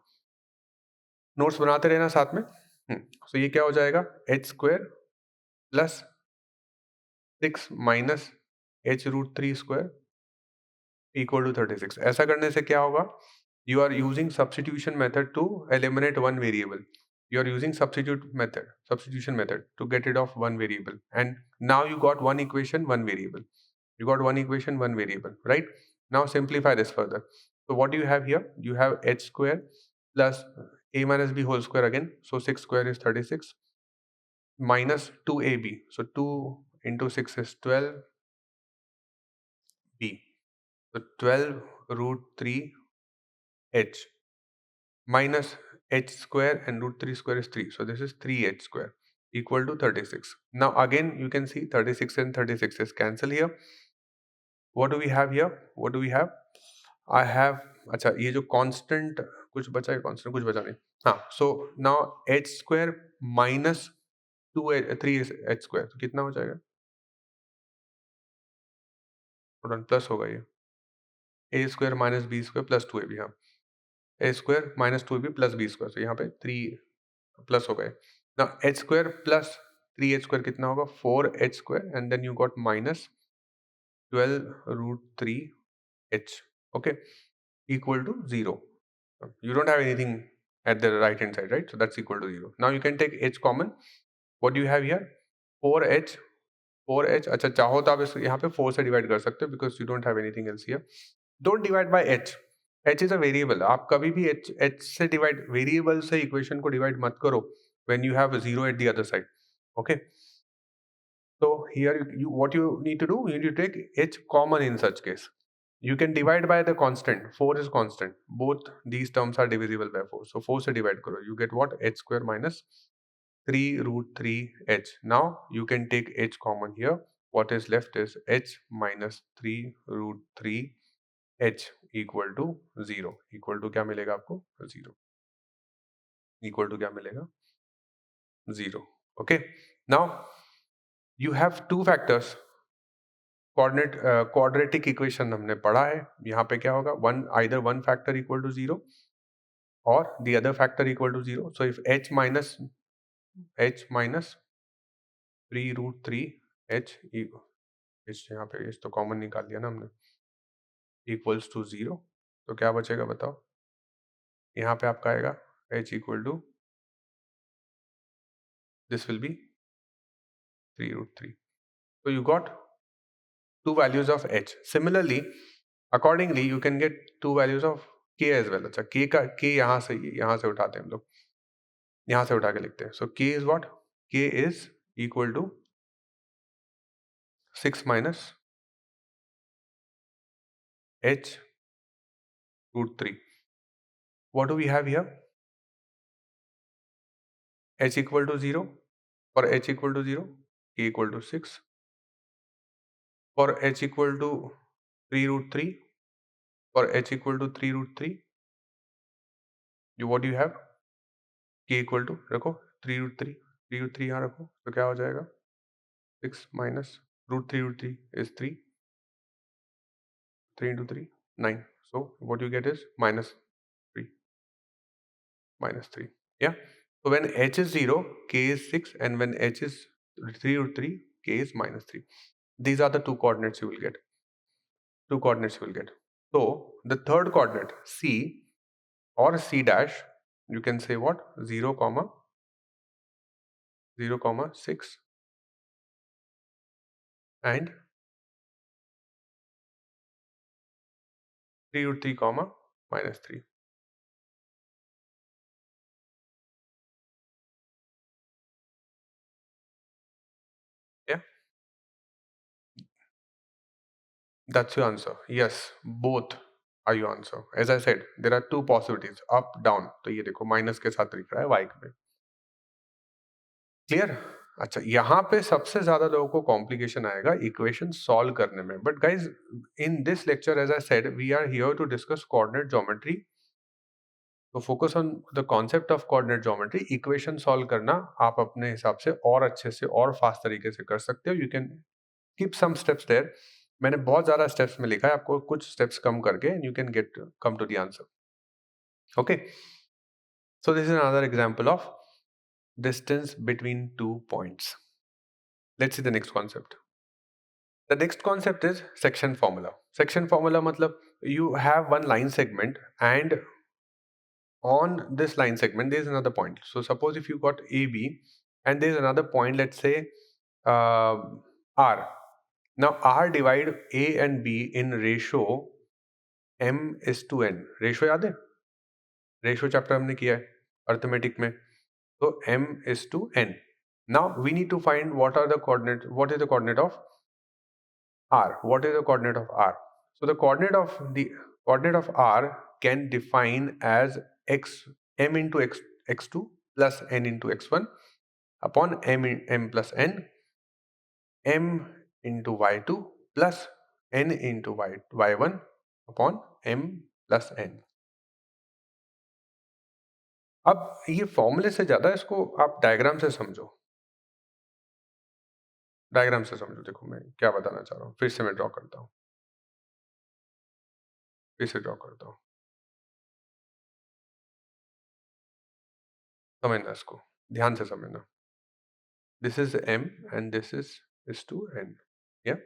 Notes बनाते रहना साथ में. सो ये क्या हो जाएगा, H square plus 6 minus H root 3 square equal to 36. ऐसा करने से क्या होगा, you are using substitution method to eliminate one variable. You are using substitution method to get rid of one variable, and now you got one equation, one variable. You got one equation, one variable, right? Now simplify this further. So what do you have here? You have h square plus a minus b whole square again. So 6 square is 36 minus 2ab. So 2 into 6 is 12b. So 12 root 3 h minus h square, and root 3 square is 3. So this is 3h square equal to 36. Now again you can see 36 and 36 is cancel here. What do we have here? What do we have? I have, अच्छा ये जो constant कुछ बचा है, constant कुछ बचा नहीं. हाँ, so now h square minus 3 h square, तो कितना हो जाएगा? प्लस होगा ये, a square minus b square plus 2ab. हाँ, a square minus 2ab plus b square. तो यहाँ पे 3 प्लस हो गए. Now h square plus 3h square कितना होगा? 4h square, and then you got minus 12 root 3h. Okay, equal to 0. You don't have anything at the right hand side, right? So that's equal to 0. Now you can take h common. What do you have here? 4h. 4h. अच्छा, चाहो तो आप इस यहाँ पे 4 से divide कर सकते हो, because you don't have anything else here. Don't divide by h. h is a variable. आप कभी भी h से डिवाइड, वेरिएबल से इक्वेशन को डिवाइड मत करो when you have a 0 at the other side. Okay, so here what you need to do, you need to take h common in such case. You can divide by the constant. 4 is constant. Both these terms are divisible by 4. So 4 से divide करो. You get what? h square minus 3 root 3h. Now you can take h common here. What is left is h minus 3 root 3h equal to 0. Equal to क्या मिलेगा आपको? 0. Equal to क्या मिलेगा? 0. Okay. Now you have two factors. Quadratic equation हमने पढ़ा है. यहाँ पे क्या होगा? either one factor equal to 0 or the other factor equal to 0. So if h minus 3 root 3h यहाँ पे h तो कॉमन निकाल लिया ना हमने, इक्वल्स टू 0, तो क्या बचेगा बताओ? यहाँ पे आपका आएगा h equal to, this will be 3 root 3. So you got two values of h. Similarly, accordingly you can get two values of k as well. अच्छा, k यहाँ से उठाते हैं हम लोग, यहाँ से उठा के लिखते हैं. So k is what? K is equal to 6 minus h root 3. What do we have here? h equal to 0. For h equal to 0, k equal to 6. For h equal to 3 root 3, for h equal to 3 root 3, what do you have? k equal to, रखो 3 root 3, 3 root 3 यहाँ रखो, तो क्या हो जाएगा? 6 minus root 3 is 3. 3 into 3, 9. So what you get is minus 3. Minus 3. Yeah. So when h is 0, k is 6, and when h is 3 root 3, k is minus 3. These are the two coordinates you will get. Two coordinates you will get. So the third coordinate, c or c dash, you can say what? 0 comma 0 comma 6 and 3 root 3 comma minus 3. Yeah, that's your answer. Yes, both are you answer? As I said, there are two possibilities, up down. तो ये देखो minus के साथ लिख रहा है y में. Clear? अच्छा, यहाँ पे सबसे ज्यादा लोगों को कॉम्प्लिकेशन आएगा इक्वेशन सॉल्व करने में. But guys, in this lecture as I said we are here to discuss coordinate geometry. तो focus on the concept of coordinate geometry. Equation solve करना आप अपने हिसाब से और अच्छे से और फास्ट तरीके से कर सकते हो. You can keep some steps there. मैंने बहुत ज्यादा स्टेप्स में लिखा है, आपको कुछ स्टेप्स कम करके you can get come to the answer. Okay, so this is another example of distance between 2 points. Let's see the next concept. The next concept is section formula. Section formula matlab you have one line segment and on this line segment there is another point. So suppose if you got AB and there is another point, let's say R. Now R divide A and B in ratio m is to n. Ratio याद है? Ratio chapter हमने किया है arithmetic में. So m is to n. Now we need to find what is the coordinate of R. What is the coordinate of R? So the coordinate of R can define as m into x2 plus n into x1 upon m plus n, m into y2 plus n into y1 upon m plus n. अब ये फॉर्मूले से ज्यादा इसको आप diagram से समझो. Diagram से समझो. देखो मैं क्या बताना चाह रहा हूँ. फिर से मैं ड्रॉ करता हूँ. समझना इसको, ध्यान से समझना. This is m and this is to n. Yeah.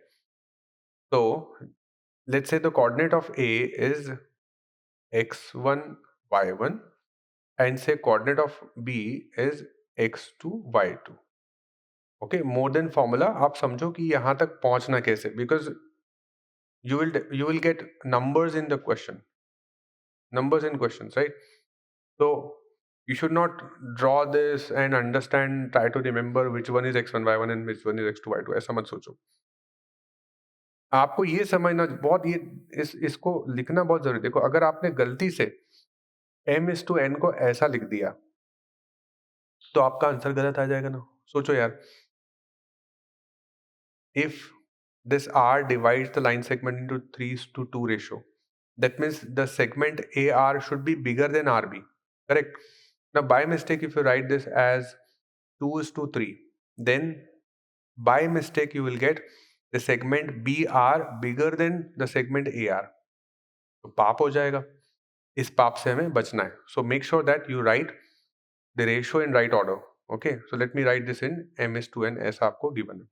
So let's say the coordinate of A is x1 y1 and say coordinate of B is x2 y2. Okay, more than formula आप समझो कि यहाँ तक पहुंचना कैसे, because you will get numbers in the question, right? So you should not draw this and understand, try to remember which one is x1 y1 and which one is x2 y2. ऐसा मत सोचो. आपको ये समझना बहुत, ये इसको लिखना बहुत जरूरी. देखो अगर आपने गलती से m/n को ऐसा लिख दिया तो आपका आंसर गलत आ जाएगा ना. सोचो यार, if this R divides the line segment into 3:2 ratio, that means the segment AR should be bigger than RB, correct? Now by mistake if you write this as 2:3, then by mistake you will get the segment BR bigger than the segment AR. तो पाप हो जाएगा. इस पाप से हमें बचना है. So make sure that you write the ratio in right order. Okay, so let me write this in m/n ऐसा आपको given है.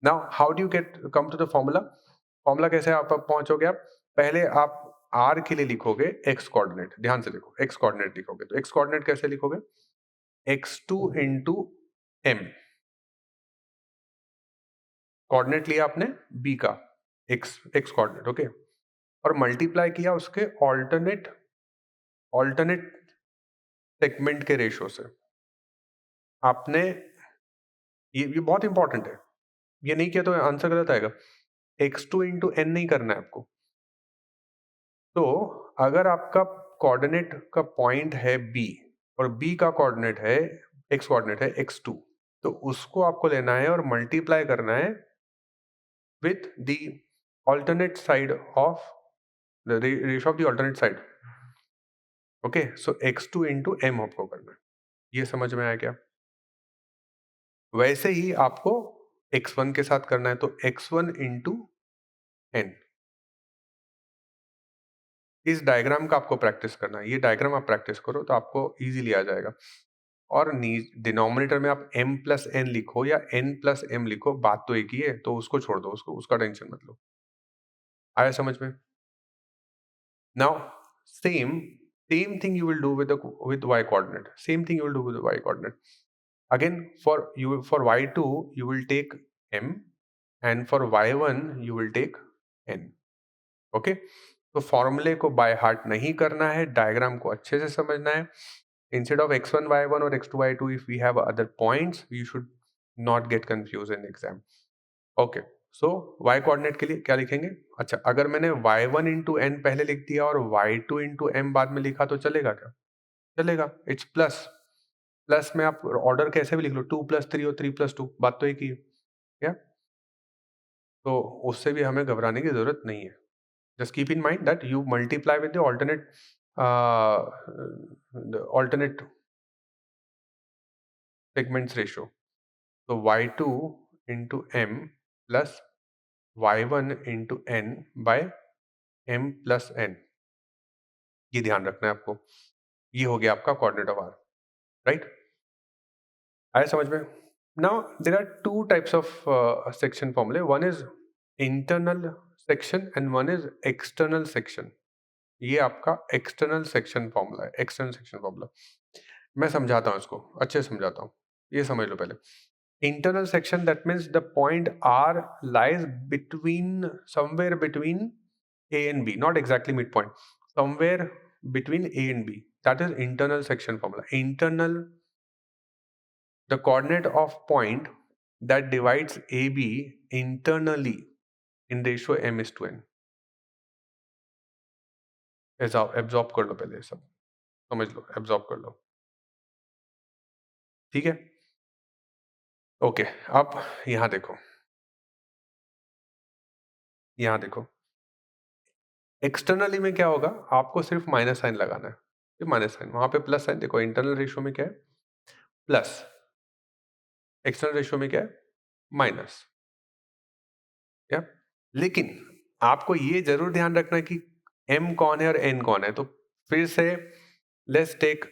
Now how do you come to the formula? Formula कैसे आप पहुंचोगे? आप पहले आप r के लिए लिखोगे x कोऑर्डिनेट. ध्यान से देखो, x कोऑर्डिनेट लिखोगे तो x कोऑर्डिनेट कैसे लिखोगे? x2 into m. कोऑर्डिनेट लिया आपने b का, x कोऑर्डिनेट. ओके, और मल्टीप्लाई किया उसके ऑल्टरनेट सेगमेंट के रेशियो से. आपने ये बहुत इंपॉर्टेंट है. ये नहीं किया तो आंसर गलत आएगा. x2 into n नहीं करना है आपको. तो अगर आपका कोऑर्डिनेट का पॉइंट है b और b का कोऑर्डिनेट है x कोऑर्डिनेट है x2, तो उसको आपको लेना है और मल्टीप्लाई करना है with the alternate side of the ratio of the alternate side. Okay, so x2 into m आपको करना है. ये समझ में आया क्या? वैसे ही आपको x1 के साथ करना है, तो x1 into n. इस डायग्राम का आपको प्रैक्टिस करना है. ये डायग्राम आप प्रैक्टिस करो तो आपको इजीली आ जाएगा. और डिनोमिनेटर में आप m प्लस n लिखो या n प्लस m लिखो, बात तो एक ही है. तो उसको छोड़ दो, उसका टेंशन मत लो. आया समझ में? Now same thing you will do with y coordinate. Same thing you will do with the y coordinate. Again, for y2 you will take m and for y1 you will take n. Okay, तो फॉर्मूले को by heart नहीं करना है, diagram को अच्छे से समझना है. Instead of x1 y1 or x2 y2, if we have other points, you should not get confused in exam. Okay, so y coordinate के लिए क्या लिखेंगे? अच्छा, अगर मैंने y1 इंटू एन पहले लिख दिया और y2 इंटू एम बाद में लिखा तो चलेगा क्या? चलेगा, इट्स प्लस। प्लस में आप ऑर्डर कैसे भी लिख लो, 2 प्लस 3 और 3 प्लस 2, बात तो एक ही है क्या? तो उससे भी हमें घबराने की जरूरत नहीं है। Just keep in mind that you multiply with the alternate segments ratio. So y2 into m plus y1 into n by m plus n, ये ध्यान रखना है आपको। ये हो गया आपका कोऑर्डिनेट ऑफ आर, राइट? आया समझ में? Now there are two types of section फॉर्मूले, one is internal section and one is external section. ये आपका एक्सटर्नल सेक्शन फॉर्मूला है, एक्सटर्नल सेक्शन फॉर्मूला। मैं समझाता हूँ इसको, अच्छे से समझाता हूँ, ये समझ लो पहले। Internal section, that means the point R lies between, somewhere between A and B, not exactly midpoint, somewhere between A and B. That is internal section formula. Internal, the coordinate of point that divides AB internally in ratio m is to n. Absorb कर लो पहले, सब समझ लो, absorb कर लो, ठीक है? Okay, अब यहां देखो, यहां देखो, एक्सटर्नली में क्या होगा, आपको सिर्फ माइनस साइन लगाना है, ये माइनस साइन, वहां पे प्लस साइन, देखो इंटरनल रेशियो में क्या है, प्लस, एक्सटर्नल रेशियो में क्या है, माइनस, क्या? लेकिन आपको ये जरूर ध्यान रखना है कि m कौन है और n कौन है। तो फिर से लेट्स टेक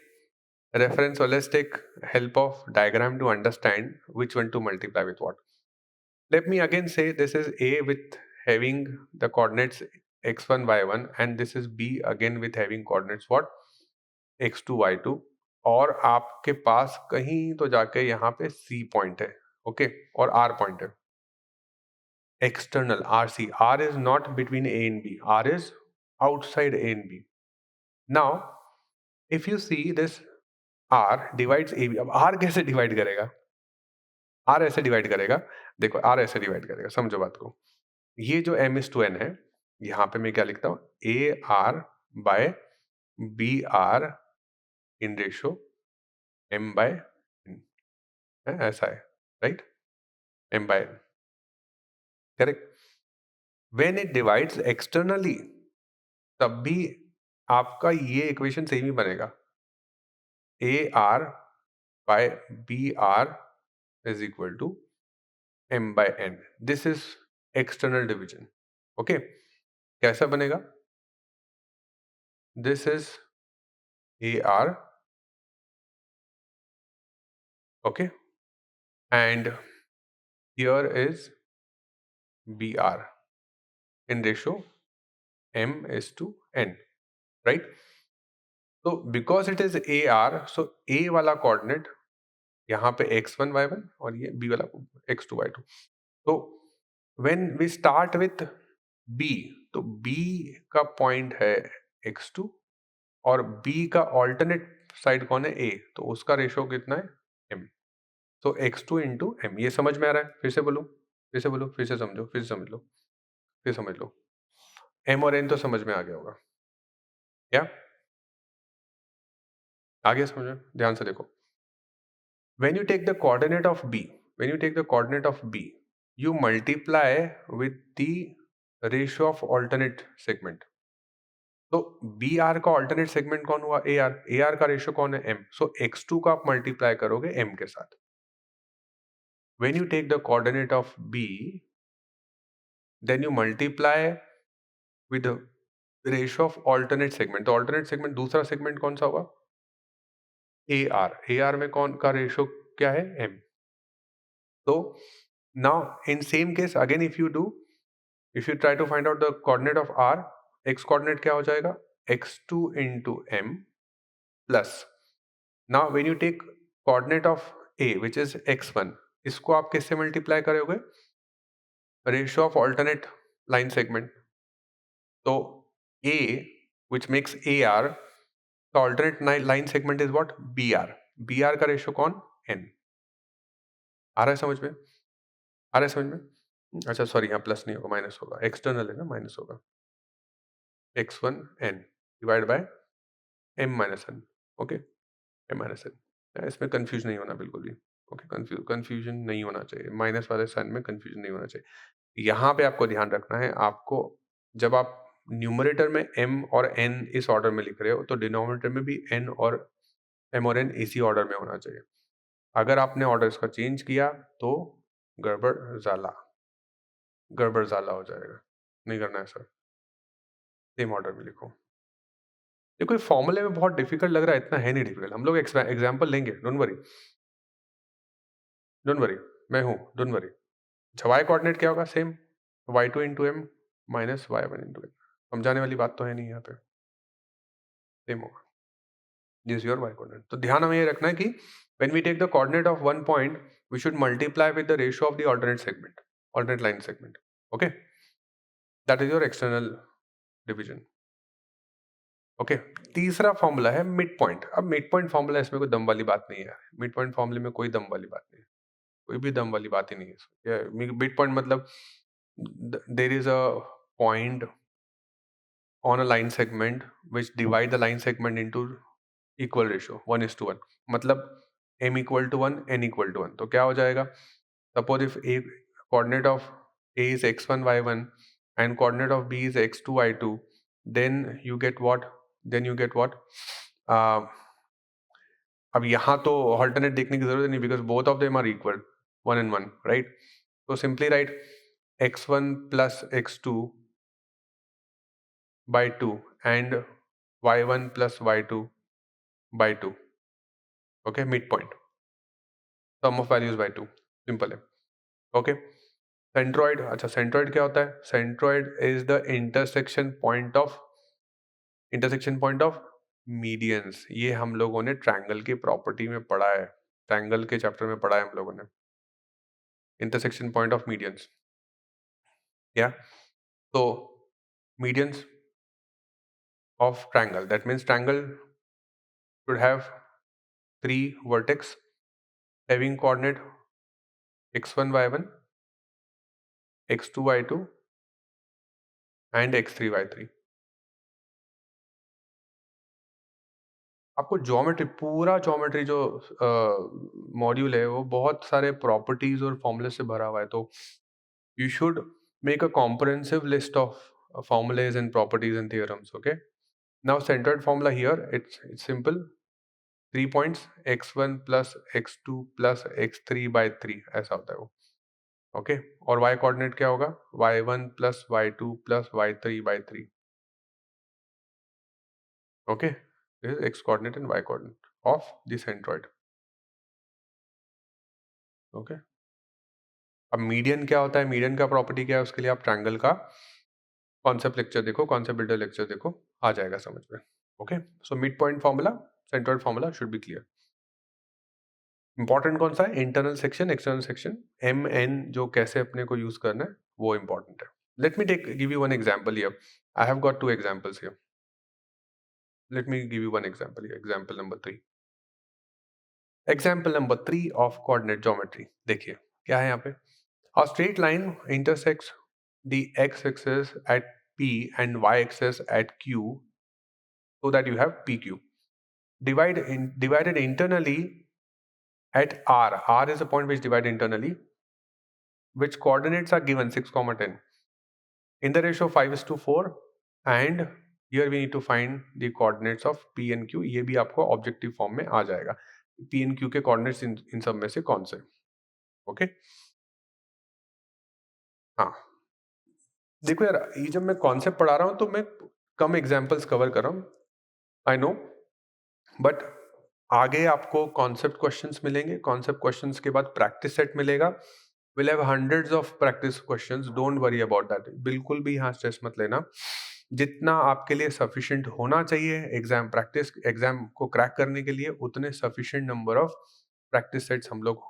रेफरेंस और let's take help of diagram to understand which one to multiply with what. Let me again say this is a with having the coordinates x1 y1 and this is b again with having coordinates what, x2 y2, और आपके पास कहीं तो जाके यहाँ पे c point है, okay, और r point है। External RC, R is not between A and B, R is outside A and B. Now if you see this R divides AB, अब R कैसे डिवाइड करेगा? R ऐसे divide करेगा, देखो R ऐसे divide करेगा, समझो बात को। ये जो m is to n है, यहाँ पे मैं क्या लिखता हूँ, AR by BR in ratio m by n, ऐसा है, right? m by n, correct? When it divides externally, तब भी आपका ये इक्वेशन सेम ही बनेगा, AR by BR is equal to m by n. This is external division. Okay, कैसा बनेगा? This is AR, okay, and here is BR in ratio m is to n, right? So because it is AR, so A वाला coordinate यहाँ पे x1 y1 और ये B वाला x2 y2. तो when we start with B, तो B का point है x2 और B का ऑल्टरनेट साइड कौन है, A, तो उसका रेशियो कितना है, m. तो x2 इंटू m, ये समझ में आ रहा है? फिर से बोलूं, फिर से बोलो, फिर से समझो, फिर से समझ लो, फिर समझ लो। m और n तो समझ में आ गया होगा क्या? आ गया समझ में? ध्यान से देखो, when you take the coordinate of B, when you take the coordinate of B, you multiply with the ratio of alternate segment. तो बी आर का ऑल्टरनेट सेगमेंट कौन हुआ, ए आर, ए आर का रेशियो कौन है, M, सो x2 का आप multiply करोगे m के साथ। When you take the coordinate of b, then you multiply with ratio of alternate segment. तो ऑल्टरनेट सेगमेंट दूसरा सेगमेंट कौन सा होगा, ए आर, ए आर में कौन का रेशियो क्या है, m। तो now in same case again if you try to find out the coordinate of r, x coordinate क्या हो जाएगा, x2 into m plus, now when you take coordinate of a which is x1, इसको आप किससे multiply करोगे, ratio of alternate line segment. तो a which makes AR का alternate line segment is what, BR, BR का ratio कौन, n। आ रहा है समझ में, आ रहा है समझ में? अच्छा सॉरी, यहाँ प्लस नहीं होगा, माइनस होगा, एक्सटर्नल है ना, माइनस होगा, x1 n divide by m minus n। Okay, m minus n, इसमें कंफ्यूज नहीं होना बिल्कुल भी। ओके, कंफ्यूजन नहीं होना चाहिए, माइनस वाले साइन में कंफ्यूजन नहीं होना चाहिए। यहाँ पे आपको ध्यान रखना है, आपको जब आप न्यूमरेटर में m और n इस ऑर्डर में लिख रहे हो, तो डिनोमिनेटर में भी m और n इसी ऑर्डर में होना चाहिए। अगर आपने ऑर्डर इसका चेंज किया तो गड़बड़ ज़ाला, गड़बड़ ज़ाला हो जाएगा, नहीं करना है सर, सेम ऑर्डर में लिखो। देखो ये फॉर्मूले में बहुत डिफिकल्ट लग रहा है, इतना है नहीं डिफिकल्ट, हम लोग एग्जाम्पल लेंगे, डोंट वरी, डोंट वरी, मैं हूँ, डोंट वरी। अच्छा, वाई कोऑर्डिनेट क्या होगा, same y2 into M minus y1 into M, समझाने वाली बात तो है नहीं यहाँ पे, सेम होगा, दिस योर y कोऑर्डिनेट। तो ध्यान हमें ये रखना है कि when we take the coordinate of one point we should multiply with the ratio of the alternate segment, alternate line segment. Okay, that is your external division. Okay, तीसरा formula है mid point. अब mid point formula, इसमें कोई दम वाली बात नहीं है, मिड पॉइंट फॉर्मूले में कोई दम वाली बात नहीं है, कोई भी दम वाली बात ही नहीं है। मिड पॉइंट मतलब there is a point on a line segment which divide the line segment into equal ratio 1:1, मतलब m equal to 1 n equal to 1। तो क्या हो जाएगा, suppose if a coordinate of a is x1 y1 and coordinate of b is x2 y2, then you get what, then you get what, uh, अब यहाँ तो alternate देखने की जरूरत नहीं, because both of them are equal 1 and 1, right? So simply write x1 plus x2 by 2 and y1 plus y2 by 2। Okay, mid point, sum of values by 2, simple है। Okay, centroid, अच्छा centroid क्या होता है, centroid is the intersection point of medians. ये हम लोगों ने triangle की प्रॉपर्टी में पढ़ा है, ट्रायंगल के चैप्टर में पढ़ा है हम लोगों ने, इंटरसेक्शन पॉइंट ऑफ मीडियंस। या तो medians of triangle, that means triangle should have three vertex having coordinate x1 y1, x2 y2 and x3 y3। आपको ज्योमेट्री, पूरा ज्योमेट्री जो मॉड्यूल है वो बहुत सारे प्रॉपर्टीज और फॉर्मूले से भरा हुआ है, तो you should make a comprehensive list of formulas and properties and theorems। okay, now centered formula here, it's simple, 3 points, x1 plus x2 plus x3 by 3, ऐसा होता है वो। ओके, और y कोऑर्डिनेट क्या होगा, y1 plus y2 plus y3 by 3। Okay, this is x coordinate and y coordinate of the centroid। Okay, अब median क्या होता है, मीडियन का प्रॉपर्टी क्या है, उसके लिए आप ट्रायंगल का कॉन्सेप्ट लेक्चर देखो, कॉन्सेप्ट बिल्डर लेक्चर देखो, आ जाएगा समझ में। Okay, so mid point formula, centroid formula should be clear. Important कौन सा है, internal section, external section, M N जो कैसे अपने को यूज करना है वो इंपॉर्टेंट है। Let me give you one example here, I have got 2 examples here. Let me give you one example here, example number 3। Example number 3 of coordinate geometry, देखिए क्या है यहाँ पे, a straight line intersects the x axis at P and y axis at Q, so that you have PQ divided internally at R. R is a point which divided internally, which coordinates are given 6, 10 in the ratio 5:4, and here we need to find the coordinates of P and Q। ये भी आपको objective form में आ जाएगा, P and Q के coordinates इन सब में से कौन से। ओके, हाँ देखो यार, ये जब मैं कॉन्सेप्ट पढ़ा रहा हूँ तो मैं कम एग्जांपल्स कवर कर रहा हूँ, आई नो, बट आगे आपको कॉन्सेप्ट क्वेश्चंस मिलेंगे, कॉन्सेप्ट क्वेश्चंस के बाद प्रैक्टिस सेट मिलेगा, will have hundreds of practice questions, don't worry about that, बिल्कुल भी यहाँ स्ट्रेस मत लेना, जितना आपके लिए सफिशिएंट होना चाहिए एग्जाम प्रैक्टिस, एग्जाम को क्रैक करने के लिए उतने sufficient number of practice sets हम लोग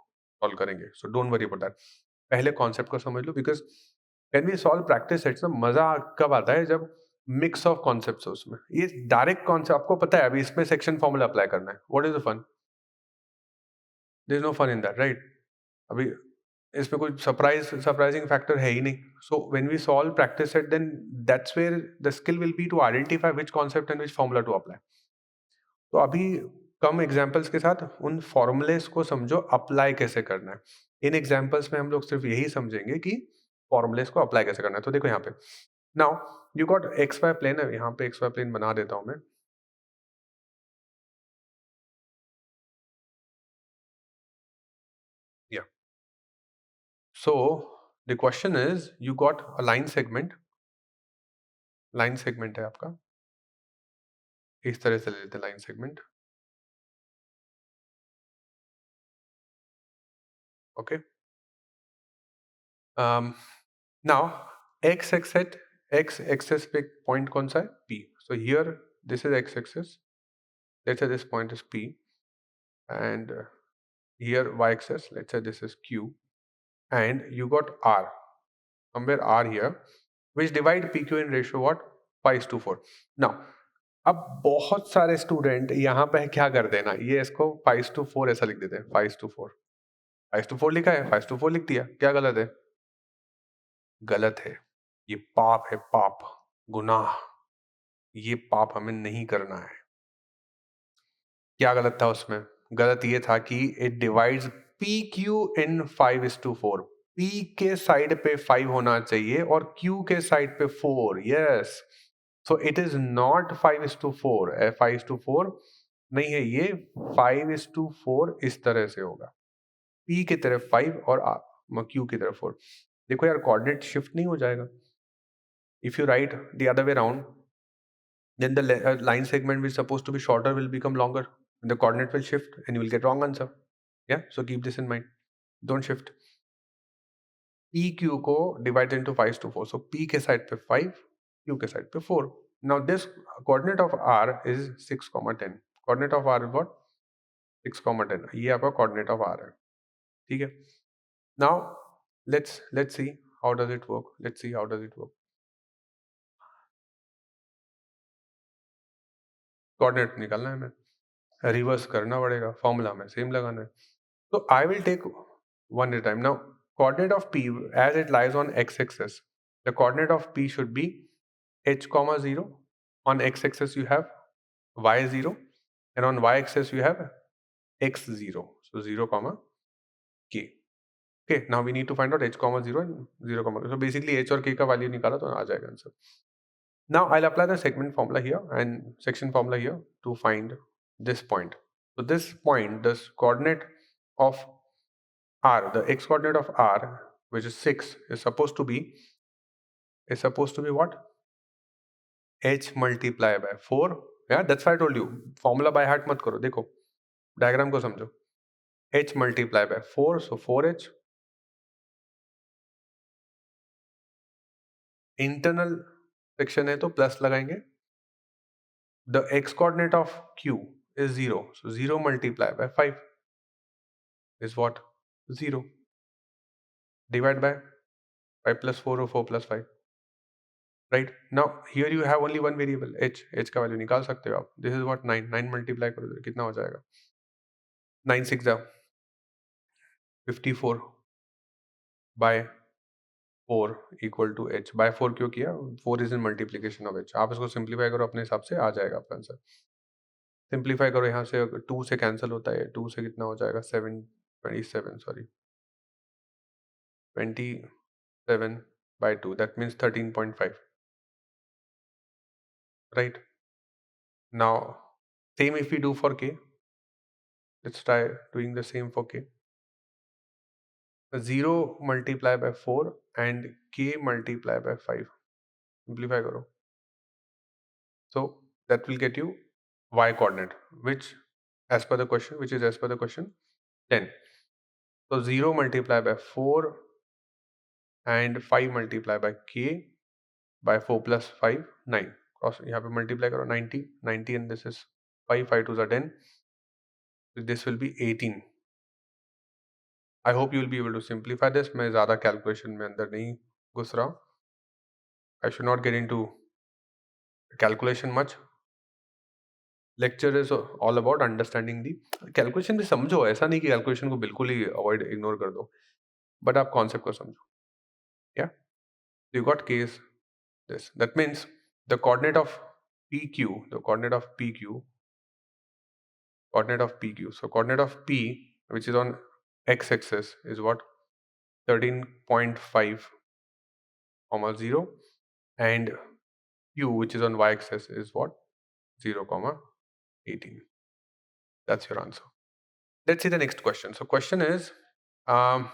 सॉल्व करेंगे, so don't worry about that. पहले कॉन्सेप्ट को समझ लो, because when we solve practice sets ना, मजा कब आता है जब मिक्स ऑफ कॉन्सेप्ट्स हो उसमें। ये डायरेक्ट कॉन्सेप्ट आपको पता है, अभी इसमें सेक्शन फॉर्मूला अप्लाई करना है, what is the fun, there is no fun in that, right? अभी इसमें कोई सरप्राइजिंग फैक्टर है ही नहीं. So when we solve practice set, then that's where the skill will be to identify which concept and which formula to apply. तो अभी कम examples के साथ उन फॉर्मूलेस को समझो अप्लाई कैसे करना है. इन एग्जांपल्स में हम लोग सिर्फ यही समझेंगे कि फॉर्मूलेस को अप्लाई कैसे करना है. तो देखो यहाँ पे, now you got X Y plane है, यहाँ पे एक्स वाई प्लेन बना देता हूं मैं. या so the question is, you got a line segment है आपका. इस तरह से ले लेते हैं line segment. Okay. Now X axis पे पॉइंट कौन सा है? P. So here this is X axis. Let's say this point is P, and here y-axis, let's say this is q, and you got r, somewhere r here, which divide pq in ratio what? 5:4. now अब बहुत सारे student यहाँ पे क्या कर देना, ये इसको 5:4 ऐसा लिख देते हैं. 5:4, 5:4 लिखा है, 5:4 लिख दिया. क्या गलत है? गलत है. ये पाप है, पाप, गुनाह. ये पाप हमें नहीं करना है. क्या गलत था उसमें? गलत ये था कि it divides P Q in 5:4. P के साइड पे 5 होना चाहिए और क्यू के साइड पे 4. Yes, so it is not 5:4. 5:4 नहीं है ये. 5:4 इस तरह से होगा. पी की तरफ 5 और क्यू की तरफ 4. देखो यार, कोऑर्डिनेट शिफ्ट नहीं हो जाएगा. If you right the other way around, then the line segment which is supposed to be shorter will become longer. The coordinate will shift and you will get wrong answer. Yeah, so keep this in mind. Don't shift. PQ को divide into 5:4. So P के side पे 5, Q के side पे 4. Now this coordinate of R is 6,10. Coordinate of R is what? 6,10. ये आपका coordinate of R है. ठीक है. Now let's see how does it work. Let's see how does it work. Coordinate निकालना है हमें. रिवर्स करना पड़ेगा. फॉर्मूला में सेम लगाना है. So I will take one at a time. Now, coordinate of P as it lies on x-axis, the coordinate of P should be h comma 0. On x-axis you have y0, and on y-axis you have x0. So 0 comma k. Okay, now we need to find out h comma 0 and 0 comma. So basically h और k का value निकाला तो आ जाएगा answer. Now I'll apply the segment formula here and section formula here to find this point. So this point, this coordinate of R, the x coordinate of R, which is 6, is supposed to be what? H multiply by 4. Yeah, that's why I told you. Formula by heart mat karo. देखो, diagram को समझो. H multiply by 4, so 4H. Internal section है तो plus लगाएंगे. The x coordinate of Q is 0, so 0 multiply by 5 is what? 0. Divide by 5 plus 4 or 4 plus 5. Right? Now here you have only one variable h. h का value निकाल सकते हो आप. This is what? 9. 9 multiply करो तो कितना हो जाएगा? 9 6 54 by 4 equal to h. by 4 क्यों किया? 4 is in multiplication of h. आप इसको सिंप्लीफाई करो अपने हिसाब से, आ जाएगा आपका आंसर. सिंप्लीफाई करो, यहाँ से 2 से कैंसिल होता है. 2 से कितना हो जाएगा? 27 by 2. That means 13.5. Right? Now same if we do for k. Let's try doing the same for k. 0 multiply by 4 and k multiply by 5. Simplify karo. So that will get you y coordinate, which is as per the question 10. So 0 multiply by 4 and 5 multiply by k by 4 plus 5, 9. Cross यहाँ पे multiply करो 90 and this is 5 2s are 10. So this will be 18. I hope you will be able to simplify this. मैं ज़्यादा calculation में अंदर नहीं घुस रहा हूँ. I should not get into calculation much. Lecture is all about understanding the. Calculation भी समझो, ऐसा नहीं कि कैलकुलेशन को बिल्कुल ही अवॉइड इग्नोर कर दो. बट आप कॉन्सेप्ट को समझो. या you got case this. That means the coordinate of PQ, the coordinate of PQ, coordinate of PQ. So coordinate of P, which is on x-axis, is what? 13.5, 0, and Q, which is on y-axis, is what? 0, 18. That's your answer. Let's see the next question. So question is, um,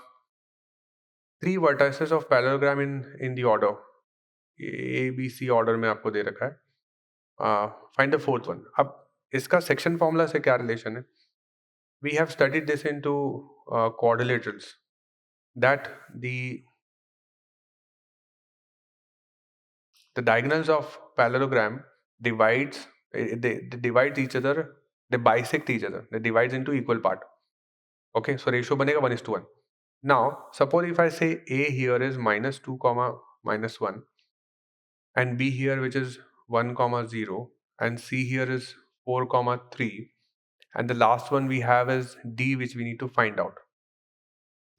3 vertices of parallelogram in the order A B C order में आपको दे रखा है. Find the fourth one. अब इसका section formula से क्या relation है? We have studied this into quadrilaterals, that the diagonals of parallelogram divides, they divide each other, they bisect each other, they divides into equal part. Okay, so ratio banega 1:1. Now suppose if I say A here is -2 comma -1, and B here which is 1 comma 0, and C here is 4 comma 3, and the last one we have is D, which we need to find out.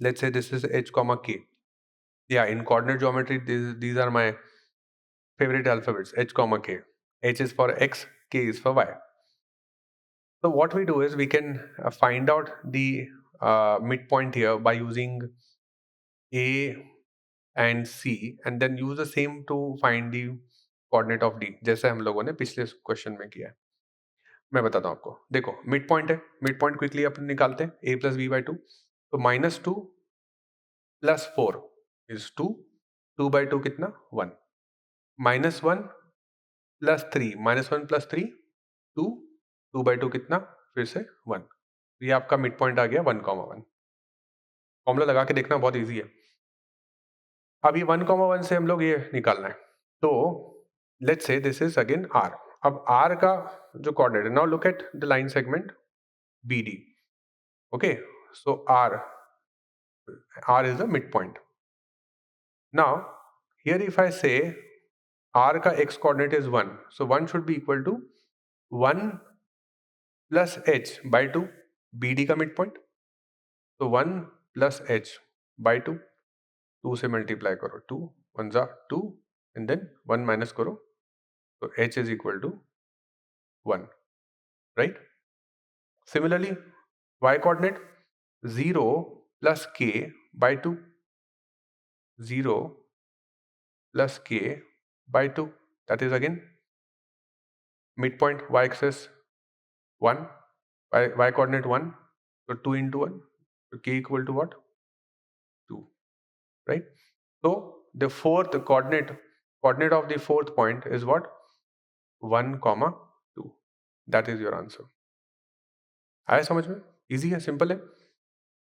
Let's say this is H comma K. Yeah, in coordinate geometry these are my favorite alphabets, H comma K. H is for X, K is for Y. So what we do is we can find out the midpoint here by using A and C, and then use the same to find the coordinate of D, जैसे हम लोगों ने पिछले question में किया है. मैं बताता हूँ आपको. देखो मिड पॉइंट है, मिड पॉइंट क्विकली अपन निकालते हैं. A प्लस बी बाई 2, तो -2 प्लस 4 इज 2, 2 बाई 2 कितना? 1. -1 प्लस 3, -1 प्लस 3 2, 2 बाई 2 कितना? फिर से 1. ये आपका मिड पॉइंट आ गया 1,1. फॉर्मूला लगा के देखना, बहुत ईजी है. अब ये 1,1 से हम लोग ये निकालना है. तो let's say this is again R. अब R का जो कोऑर्डिनेट है, now look at the line segment BD. Okay, so R is the midpoint. Now here if I say R का x coordinate is 1, so 1 should be equal to 1 plus h by 2, BD का midpoint. तो 1 plus h by 2, 2 से multiply करो, 2 1 जा 2, and then 1 minus करो, तो h is equal to 1, right? Similarly, y coordinate 0 plus k by 2, 0 plus k by 2, that is again midpoint y axis 1, y coordinate 1, so 2 into 1, so k equal to what? 2, right? So the fourth coordinate of the fourth point is what? 1, 2. That is your answer. आया समझ में? Easy है, simple है.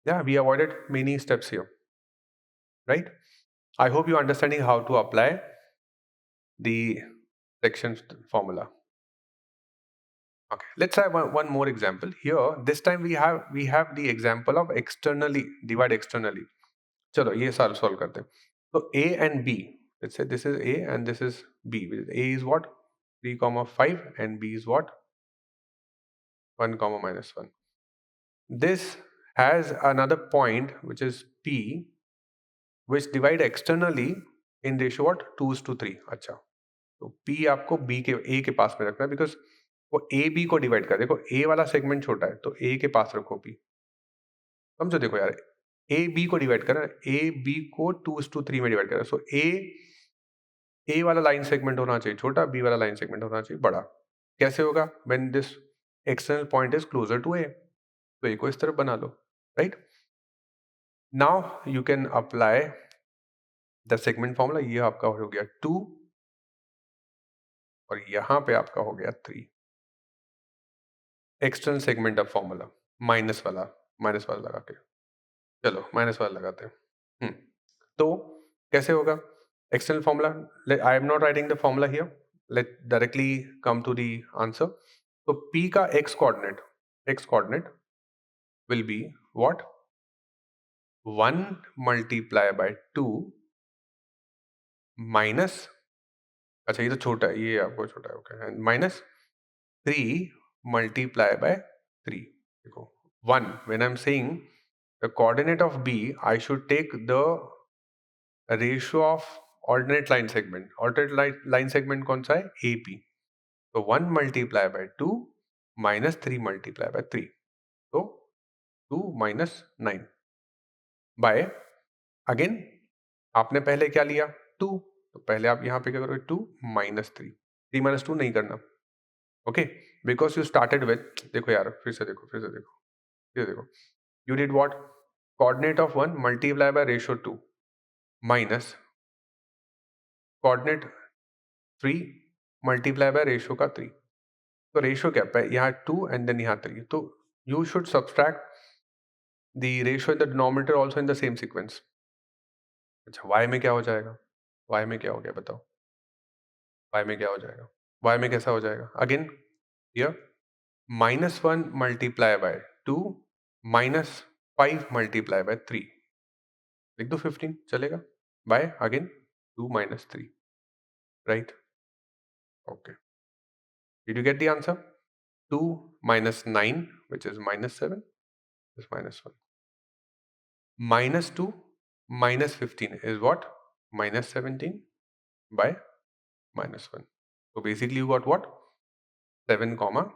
Yeah, we avoided many steps here, right? I hope you are understanding how to apply the section formula. Okay, let's have one more example here. This time we have the example of externally divide externally. चलो ये solve करते हैं. So A and B, let's say this is A and this is B. A is what? 3,5, and B is what? 1, -1. This has another point which is P, which divide externally in ratio what? 2:3. अच्छा, तो P आपको B के A के पास में रखना है, because वो A B को डिवाइड कर. देखो A वाला सेगमेंट छोटा है, तो A के पास रखो P. समझो, देखो यार, A B को डिवाइड करना, A B को 2:3 में डिवाइड करना. सो A वाला लाइन सेगमेंट होना चाहिए छोटा, B वाला लाइन सेगमेंट होना चाहिए बड़ा. कैसे होगा? When this external point is closer to A. तो A को इस तरफ बना लो, right? Now you can apply the segment formula. ये आपका हो गया 2 और यहां पे आपका हो गया 3. External segment of formula minus वाला लगा के. चलो माइनस वाला लगाते हैं. तो कैसे होगा external formula? I am not writing the formula here, let directly come to the answer. तो P का x coordinate will be what? 1 multiply by 2 minus, अच्छा ये तो छोटा है, ये आपको छोटा है, okay, and minus 3 multiply by 3. देखो 1, when I'm saying the coordinate of B, I should take the ratio of alternate line segment. Alternate line segment कौन सा है? AP. So 1 multiplied by 2 minus 3 multiplied by 3. So 2 minus 9 by again आपने पहले क्या लिया? 2. तो पहले आप यहाँ पे क्या करोगे? 2 minus 3. 3 minus 2 नहीं करना. Okay? Because you started with, देखो यार, फिर से देखो. You did what? Coordinate of 1 multiplied by ratio 2 minus coordinate 3 multiplied by ratio का 3. तो रेशियो क्या है? यहाँ 2 एंड देन यहाँ 3. तो you should subtract the ratio in the denominator also in the same sequence. अच्छा, y में क्या हो जाएगा? y में क्या हो गया बताओ? y में क्या हो जाएगा? y में कैसा हो जाएगा? Again here -1 multiply by 2 minus 5 multiply by 3. लिख दो 15 चलेगा? By again 2 minus 3. Right? Okay. Did you get the answer? 2 minus 9, which is minus 7, is minus 1. Minus 2 minus 15 is what? Minus 17 by minus 1. So basically you got what? 7 comma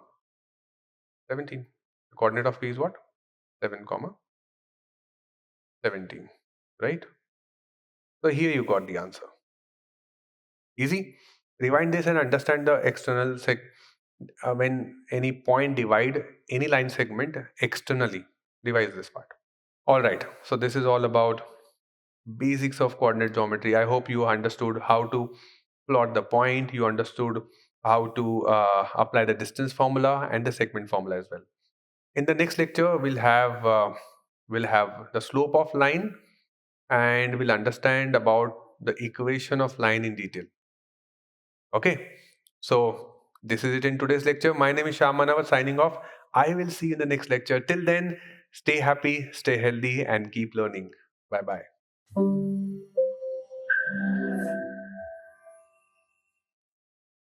17. The coordinate of P is what? 7 comma 17. Right? So here you got the answer. Easy. Rewind this and understand the external when any point divide any line segment externally. Revise this part. Alright, so this is all about basics of coordinate geometry. I hope you understood how to plot the point, you understood how to apply the distance formula and the segment formula as well. In the next lecture, we'll have the slope of line and we'll understand about the equation of line in detail. Okay, so this is it in today's lecture. My name is Shyam Manavat signing off. I will see you in the next lecture. Till then, stay happy, stay healthy, and keep learning. Bye bye.